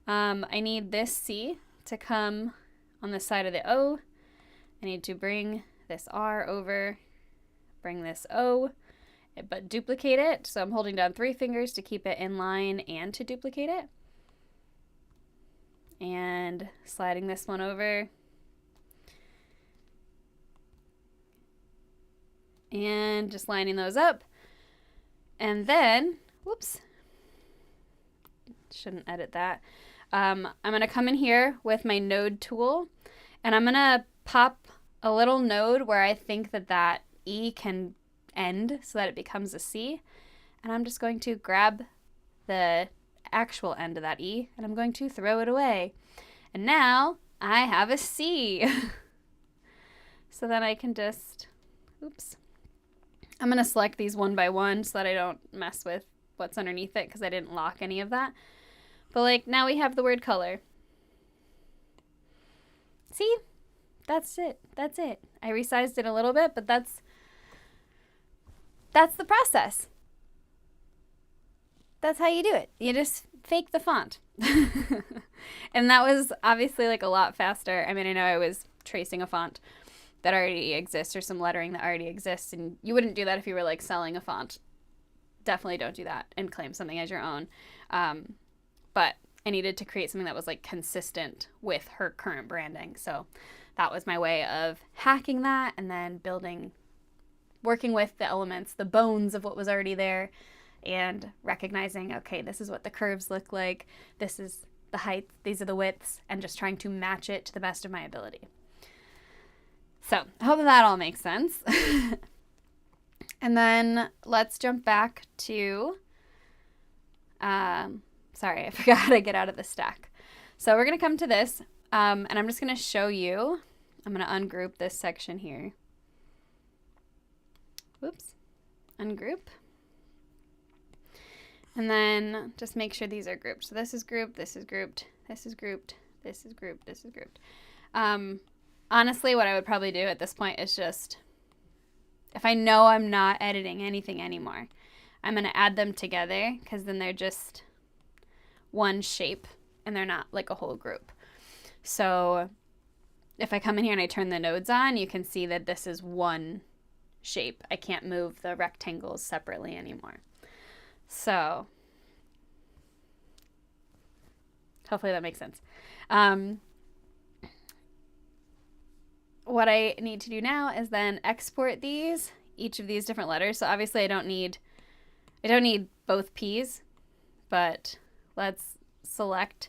I need this C to come on the side of the O. I need to bring this R over, bring this O, but duplicate it. So I'm holding down 3 fingers to keep it in line and to duplicate it. And sliding this one over. And just lining those up. And then, whoops, shouldn't edit that. I'm going to come in here with my node tool, and I'm going to pop a little node where I think that that E can end so that it becomes a C. And I'm just going to grab the actual end of that E, and I'm going to throw it away. And now I have a C. So then I can just, oops. I'm going to select these one by one so that I don't mess with what's underneath it because I didn't lock any of that. But like now we have the word color. See? That's it. That's it. I resized it a little bit, but that's the process. That's how you do it. You just fake the font. And that was obviously like a lot faster. I mean, I know I was tracing a font that already exists or some lettering that already exists, and you wouldn't do that if you were like selling a font. Definitely don't do that and claim something as your own. But I needed to create something that was like consistent with her current branding. So that was my way of hacking that and then working with the elements, the bones of what was already there, and recognizing, okay, this is what the curves look like. This is the height, these are the widths, and just trying to match it to the best of my ability. So I hope that all makes sense. And then let's jump back to, sorry, I forgot how to get out of the stack. So we're going to come to this, and I'm just going to show you. I'm going to ungroup this section here. Whoops. Ungroup. And then just make sure these are grouped. So this is grouped, this is grouped, this is grouped, this is grouped, this is grouped. Honestly, what I would probably do at this point is just, if I know I'm not editing anything anymore, I'm going to add them together because then they're just one shape and they're not like a whole group. So if I come in here and I turn the nodes on, you can see that this is one shape. I can't move the rectangles separately anymore. So hopefully that makes sense. What I need to do now is then export each of these different letters. So obviously I don't need both P's, but let's select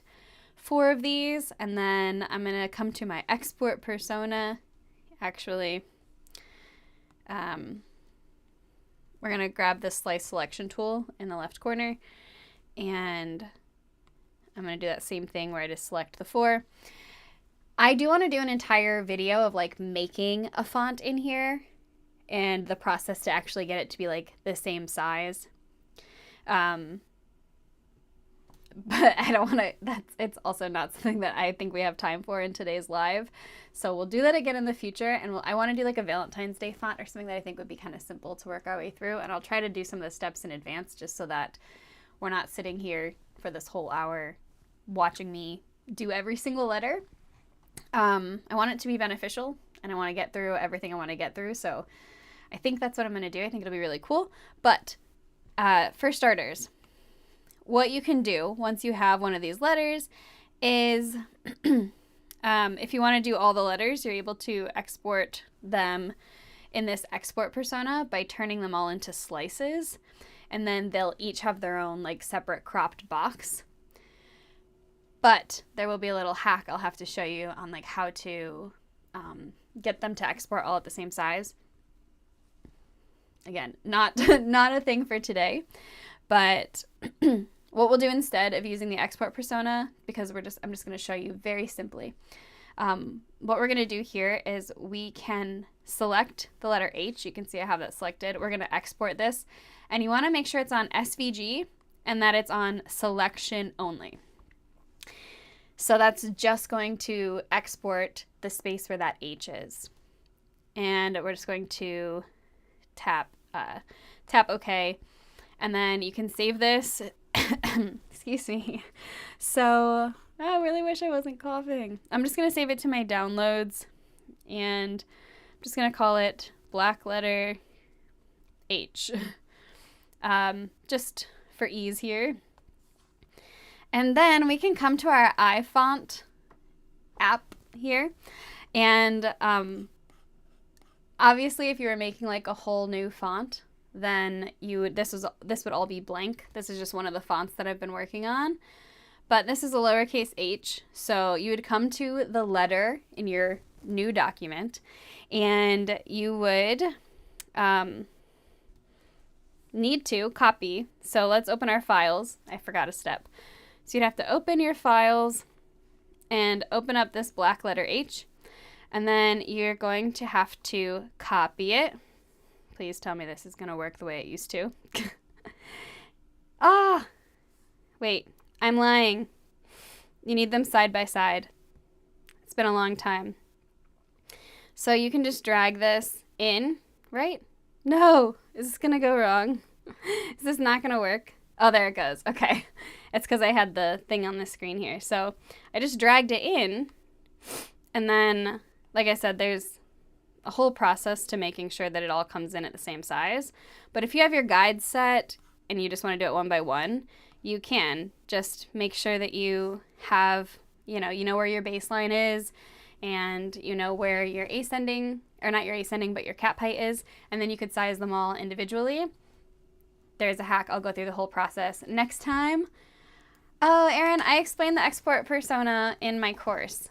4 of these, and then I'm going to come to my export persona. Actually, we're going to grab the slice selection tool in the left corner, and I'm going to do that same thing where I just select the 4. I do want to do an entire video of like making a font in here and the process to actually get it to be like the same size. But I don't want to, it's also not something that I think we have time for in today's live. So we'll do that again in the future. And I want to do like a Valentine's Day font or something that I think would be kind of simple to work our way through. And I'll try to do some of the steps in advance just so that we're not sitting here for this whole hour watching me do every single letter. I want it to be beneficial, and I want to get through everything I want to get through. So I think that's what I'm going to do. I think it'll be really cool. But for starters, what you can do once you have one of these letters is if you want to do all the letters, you're able to export them in this export persona by turning them all into slices, and then they'll each have their own like separate cropped box. But there will be a little hack I'll have to show you on like how to get them to export all at the same size. Again, not a thing for today, but what we'll do instead of using the export persona, because I'm just going to show you very simply. What we're going to do here is we can select the letter H. You can see I have that selected. We're going to export this, and you want to make sure it's on SVG and that it's on selection only. So that's just going to export the space where that H is. And we're just going to tap OK. And then you can save this. Excuse me. So I really wish I wasn't coughing. I'm just going to save it to my downloads. and I'm just going to call it Blackletter H, just for ease here. And then we can come to our iFont app here, and obviously if you were making like a whole new font, then this would all be blank. This is just one of the fonts that I've been working on, but this is a lowercase h, so you would come to the letter in your new document, and you would need to copy. So let's open our files. I forgot a step. So you'd have to open your files and open up this Blackletter H, and then you're going to have to copy it. Please tell me this is going to work the way it used to. Wait, I'm lying. You need them side by side. It's been a long time. So you can just drag this in, right? No, is this going to go wrong? Is this not going to work? Oh, there it goes. Okay. It's because I had the thing on the screen here. So I just dragged it in, and then, like I said, there's a whole process to making sure that it all comes in at the same size. But if you have your guide set and you just want to do it one by one, you can just make sure that you have, you know where your baseline is, and you know where your ascending, or not your ascending, but your cap height is, and then you could size them all individually. There's a hack. I'll go through the whole process next time. Oh, Erin, I explained the export persona in my course.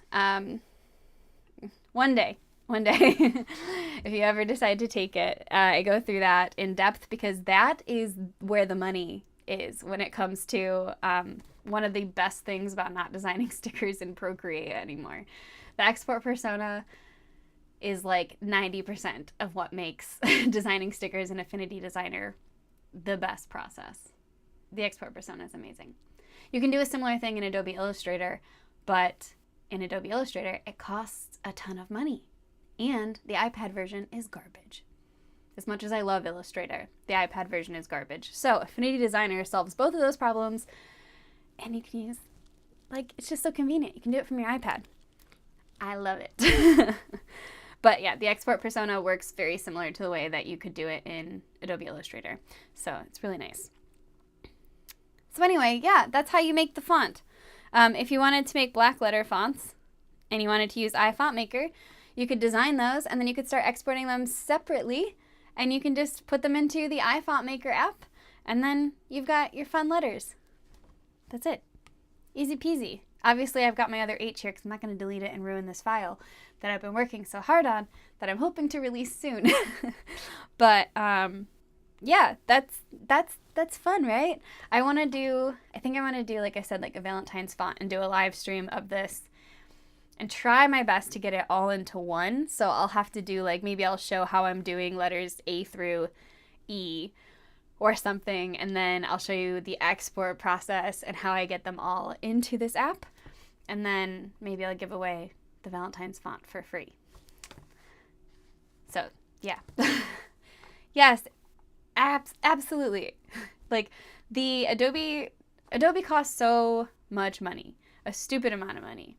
One day, if you ever decide to take it, I go through that in depth, because that is where the money is when it comes to one of the best things about not designing stickers in Procreate anymore. The export persona is like 90% of what makes designing stickers in Affinity Designer the best process. The export persona is amazing. You can do a similar thing in Adobe Illustrator, but in Adobe Illustrator, it costs a ton of money, and the iPad version is garbage. As much as I love Illustrator, the iPad version is garbage. So Affinity Designer solves both of those problems, and you can use, it's just so convenient. You can do it from your iPad. I love it. But yeah, the export persona works very similar to the way that you could do it in Adobe Illustrator. So it's really nice. So anyway, yeah, that's how you make the font. If you wanted to make Blackletter fonts and you wanted to use iFont Maker, you could design those, and then you could start exporting them separately, and you can just put them into the iFont Maker app, and then you've got your fun letters. That's it. Easy peasy. Obviously, I've got my other H here because I'm not going to delete it and ruin this file that I've been working so hard on, that I'm hoping to release soon. But yeah, that's fun, right? I think I want to do, like I said, like a Valentine's font, and do a live stream of this and try my best to get it all into one. So I'll have to do, maybe I'll show how I'm doing letters A through E or something, and then I'll show you the export process and how I get them all into this app, and then maybe I'll give away the Valentine's font for free. So yeah. Yes, absolutely. The Adobe costs so much money, a stupid amount of money,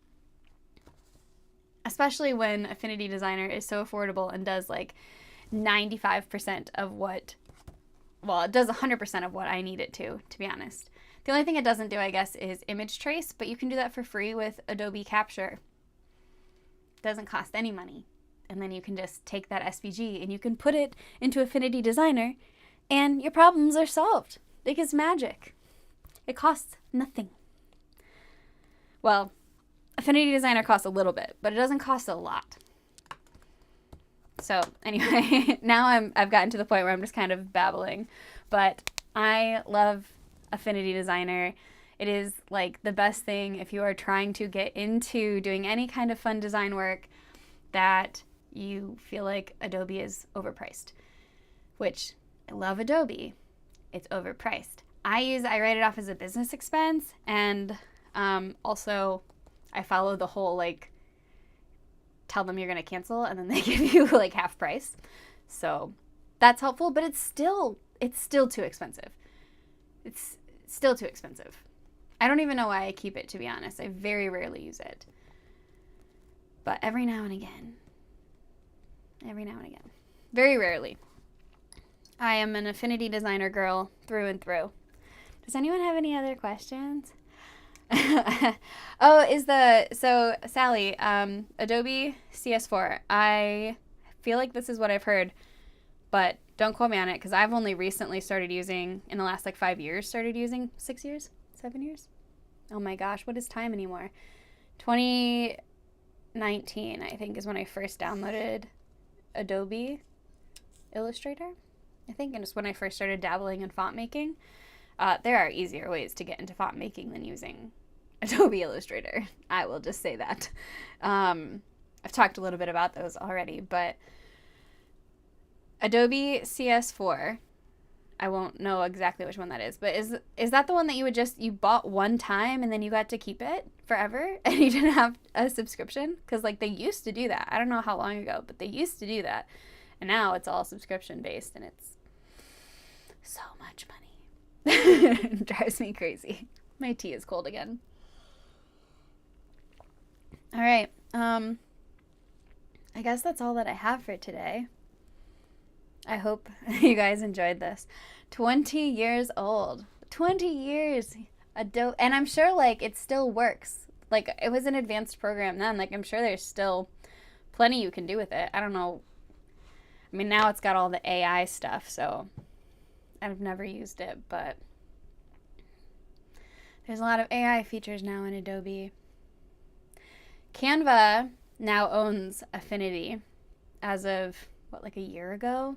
especially when Affinity Designer is so affordable and does 95% of what, it does 100% of what I need it to be honest. The only thing it doesn't do, I guess, is image trace, but you can do that for free with Adobe Capture. It doesn't cost any money. And then you can just take that SVG and you can put it into Affinity Designer, and your problems are solved. It's magic. It costs nothing. Well, Affinity Designer costs a little bit, but it doesn't cost a lot. So anyway, now I've gotten to the point where I'm just kind of babbling, but I love Affinity Designer. It is the best thing if you are trying to get into doing any kind of fun design work that you feel like Adobe is overpriced, which I love Adobe. It's overpriced. I write it off as a business expense, and also I follow the whole tell them you're going to cancel, and then they give you half price. So that's helpful, but it's still too expensive. It's still too expensive. I don't even know why I keep it, to be honest. I very rarely use it. But every now and again, every now and again. Very rarely. I am an Affinity Designer girl through and through. Does anyone have any other questions? So Sally, Adobe CS4. I feel like this is what I've heard, but don't quote me on it because I've only recently started using, in the last like 5 years, 6 years, 7 years. Oh my gosh, what is time anymore? 2019, I think, is when I first downloaded Adobe Illustrator. I think, and it's when I first started dabbling in font making. There are easier ways to get into font making than using Adobe Illustrator. I will just say that. I've talked a little bit about those already, but Adobe CS4, I won't know exactly which one that is, but is that the one that you bought one time and then you got to keep it forever and you didn't have a subscription? Because like they used to do that. I don't know how long ago, but they used to do that. And now it's all subscription based and it's so much money. It drives me crazy. My tea is cold again. All right. I guess that's all that I have for today. I hope you guys enjoyed this. 20 years old. 20 years. And I'm sure like it still works. Like it was an advanced program then. Like I'm sure there's still plenty you can do with it. I don't know. I mean, now it's got all the AI stuff, so I've never used it, but there's a lot of AI features now in Adobe. Canva now owns Affinity as of, like a year ago?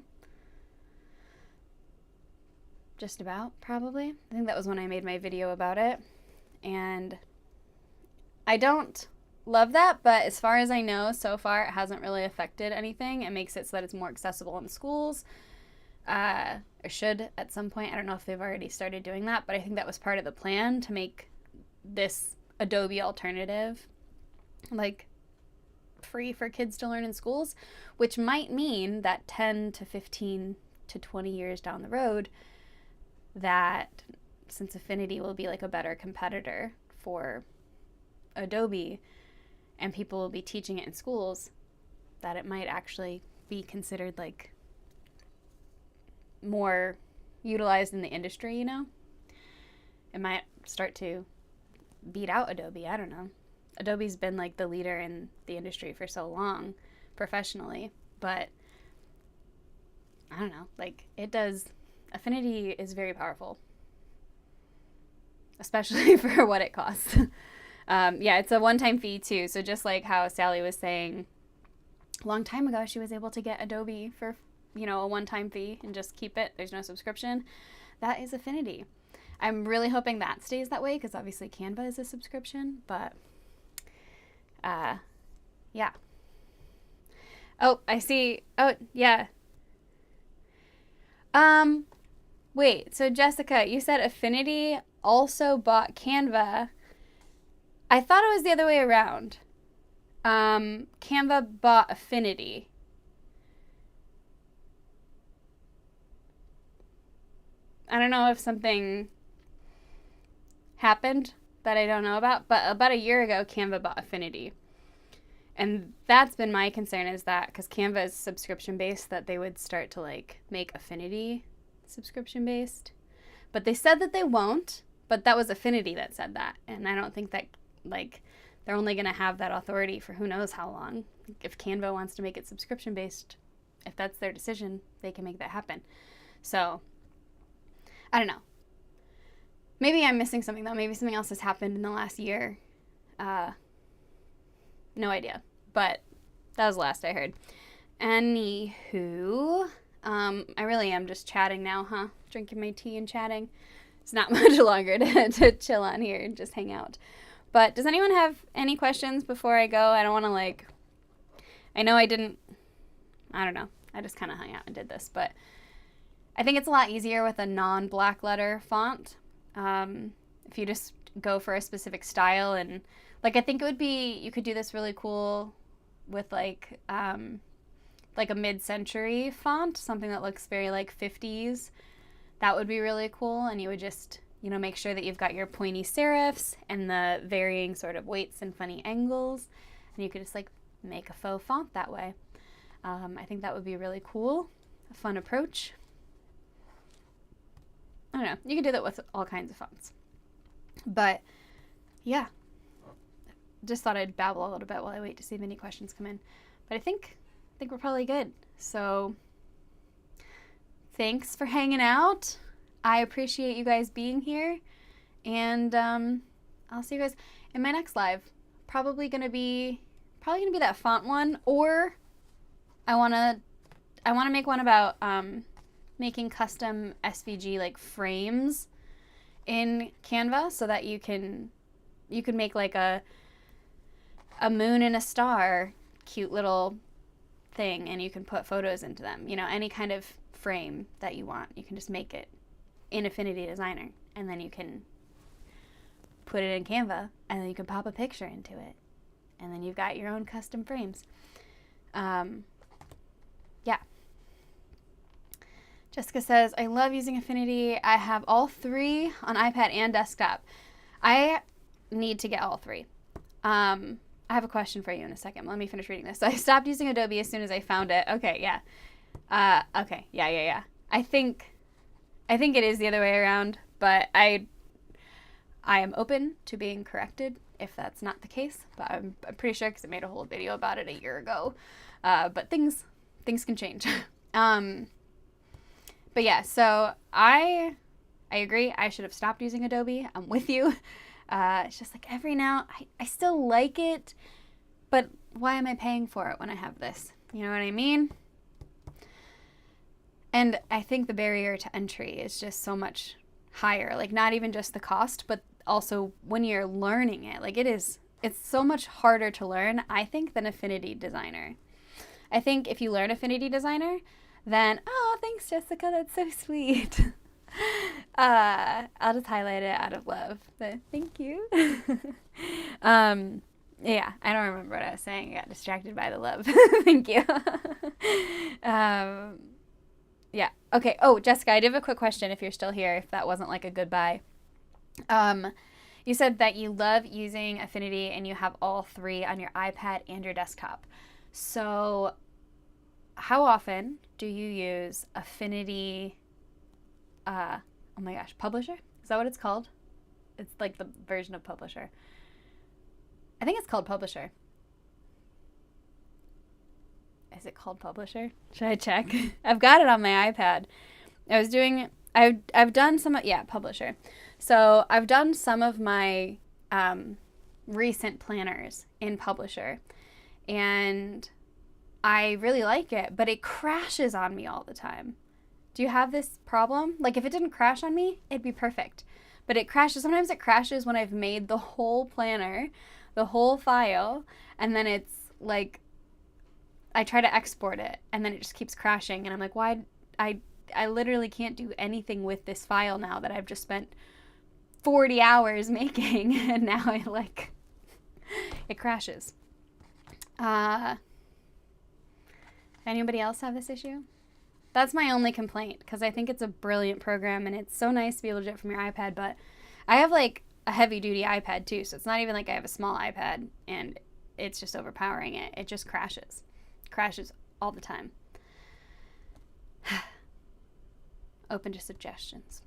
Just about, probably. I think that was when I made my video about it. And I don't love that, but as far as I know, so far, it hasn't really affected anything. It makes it so that it's more accessible in schools. Or should at some point. I don't know if they've already started doing that, but I think that was part of the plan to make this Adobe alternative like free for kids to learn in schools, which might mean that 10 to 15 to 20 years down the road, that since Affinity will be like a better competitor for Adobe and people will be teaching it in schools, that it might actually be considered like more utilized in the industry, you know? It might start to beat out Adobe. I don't know. Adobe's been like the leader in the industry for so long professionally, but I don't know, like it does. Affinity is very powerful, especially for what it costs. Yeah, it's a one-time fee too. So just like how Sally was saying a long time ago, she was able to get Adobe for, you know, a one-time fee and just keep it. There's no subscription. That is Affinity. I'm really hoping that stays that way because obviously Canva is a subscription, but yeah. Oh, I see. Oh, yeah. Wait, so Jessica, you said Affinity also bought Canva. I thought it was the other way around. Canva bought Affinity. I don't know if something happened that I don't know about, but about a year ago, Canva bought Affinity. And that's been my concern, is that because Canva is subscription-based, that they would start to like make Affinity subscription-based. But they said that they won't, but that was Affinity that said that. And I don't think that, like, they're only going to have that authority for who knows how long. If Canva wants to make it subscription-based, if that's their decision, they can make that happen. So, I don't know. Maybe I'm missing something, though. Maybe something else has happened in the last year. No idea. But that was the last I heard. Anywho, I really am just chatting now, huh? Drinking my tea and chatting. It's not much longer to chill on here and just hang out. But does anyone have any questions before I go? I don't want to, like... I know I don't know. I just kind of hung out and did this, but I think it's a lot easier with a non-Blackletter font. If you just go for a specific style, and like I think it would be, you could do this really cool with like a mid-century font, something that looks very like 50s. That would be really cool, and you would just, you know, make sure that you've got your pointy serifs and the varying sort of weights and funny angles, and you could just like make a faux font that way. I think that would be really cool, a fun approach. I don't know, you can do that with all kinds of fonts. But yeah, just thought I'd babble a little bit while I wait to see if any questions come in. But I think we're probably good. So thanks for hanging out. I appreciate you guys being here. And I'll see you guys in my next live. Probably gonna be that font one, or I wanna make one about making custom SVG like frames in Canva, so that you can make like a moon and a star cute little thing, and you can put photos into them. You know, any kind of frame that you want, you can just make it in Affinity Designer, and then you can put it in Canva, and then you can pop a picture into it, and then you've got your own custom frames. Yeah. Jessica says, I love using Affinity. I have all 3 on iPad and desktop. I need to get all 3. I have a question for you in a second. Let me finish reading this. So I stopped using Adobe as soon as I found it. Okay, yeah. Okay, yeah. I think it is the other way around, but I am open to being corrected if that's not the case. But I'm pretty sure, because I made a whole video about it a year ago. But things can change. But yeah, so I agree. I should have stopped using Adobe. I'm with you. It's just like every now, I still like it, but why am I paying for it when I have this? You know what I mean? And I think the barrier to entry is just so much higher. Like, not even just the cost, but also when you're learning it. Like, it's so much harder to learn, I think, than Affinity Designer. I think if you learn Affinity Designer, then, oh, thanks, Jessica, that's so sweet. I'll just highlight it out of love, but thank you. Yeah, I don't remember what I was saying. I got distracted by the love. Thank you. Yeah. Okay. Oh, Jessica, I do have a quick question if you're still here, if that wasn't like a goodbye. You said that you love using Affinity and you have all 3 on your iPad and your desktop. So how often do you use Affinity, oh my gosh, Publisher? Is that what it's called? It's like the version of Publisher. I think it's called Publisher. Is it called Publisher? Should I check? I've got it on my iPad. I've done some, yeah, Publisher. So I've done some of my recent planners in Publisher, and I really like it, but it crashes on me all the time. Do you have this problem? Like, if it didn't crash on me, it'd be perfect. But it crashes. Sometimes it crashes when I've made the whole planner, the whole file, and then it's like, I try to export it, and then it just keeps crashing, and I'm like, why? I literally can't do anything with this file now that I've just spent 40 hours making, and now it crashes. Anybody else have this issue? That's my only complaint, because I think it's a brilliant program, and it's so nice to be able to do it from your iPad, but I have like a heavy-duty iPad too, so it's not even like I have a small iPad, and it's just overpowering it. It just crashes. Crashes all the time. Open to suggestions.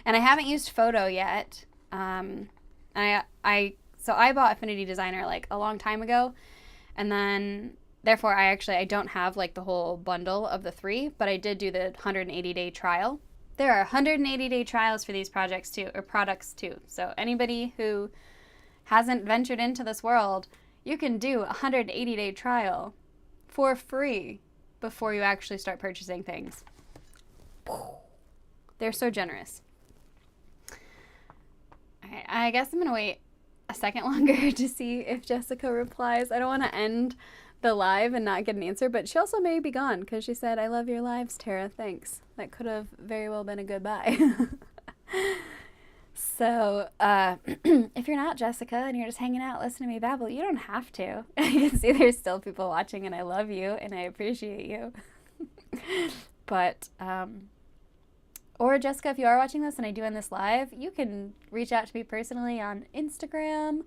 And I haven't used Photo yet. So I bought Affinity Designer like a long time ago, and then therefore I don't have like the whole bundle of the 3, but I did do the 180-day trial. There are 180-day trials for these projects too, or products too. So anybody who hasn't ventured into this world, you can do a 180-day trial for free before you actually start purchasing things. They're so generous. Okay, I guess I'm going to wait a second longer to see if Jessica replies. I don't want to end the live and not get an answer, but she also may be gone because she said, I love your lives, Tara. Thanks. That could have very well been a goodbye. So, if you're not Jessica and you're just hanging out listening to me babble, you don't have to. You can see there's still people watching, and I love you and I appreciate you. But, or Jessica, if you are watching this and I do end this live, you can reach out to me personally on Instagram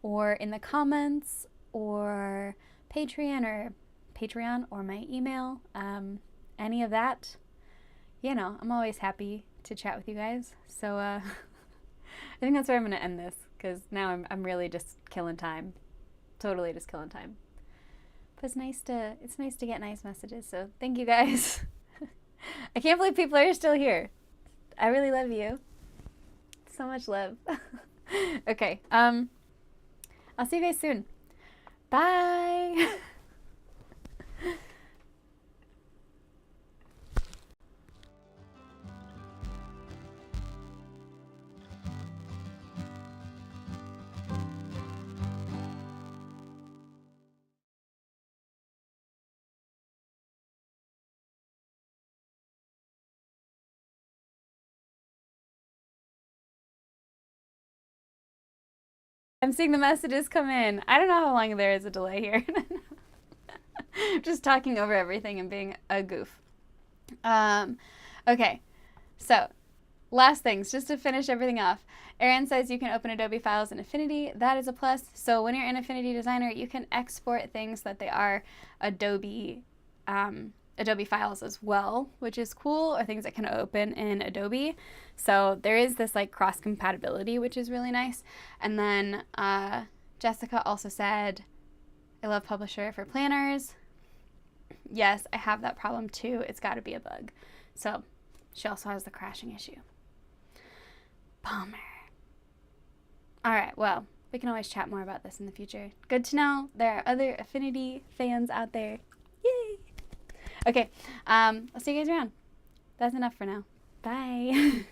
or in the comments or Patreon or Patreon or my email, any of that, you know, I'm always happy to chat with you guys. So I think that's where I'm going to end this, because now I'm really just killing time. Totally just killing time. But it's nice to get nice messages. So thank you guys. I can't believe people are still here. I really love you. So much love. Okay. I'll see you guys soon. Bye. I'm seeing the messages come in. I don't know how long there is a delay here. Just talking over everything and being a goof. Okay, so last things, just to finish everything off. Erin says you can open Adobe files in Affinity. That is a plus. So when you're in Affinity Designer, you can export things that they are Adobe files as well, which is cool, or things that can open in Adobe. So there is this like cross compatibility, which is really nice. And then Jessica also said, I love Publisher for planners. Yes, I have that problem too. It's got to be a bug. So she also has the crashing issue. Bummer. All right, well, we can always chat more about this in the future. Good to know there are other Affinity fans out there. Yay! Okay, I'll see you guys around. That's enough for now. Bye.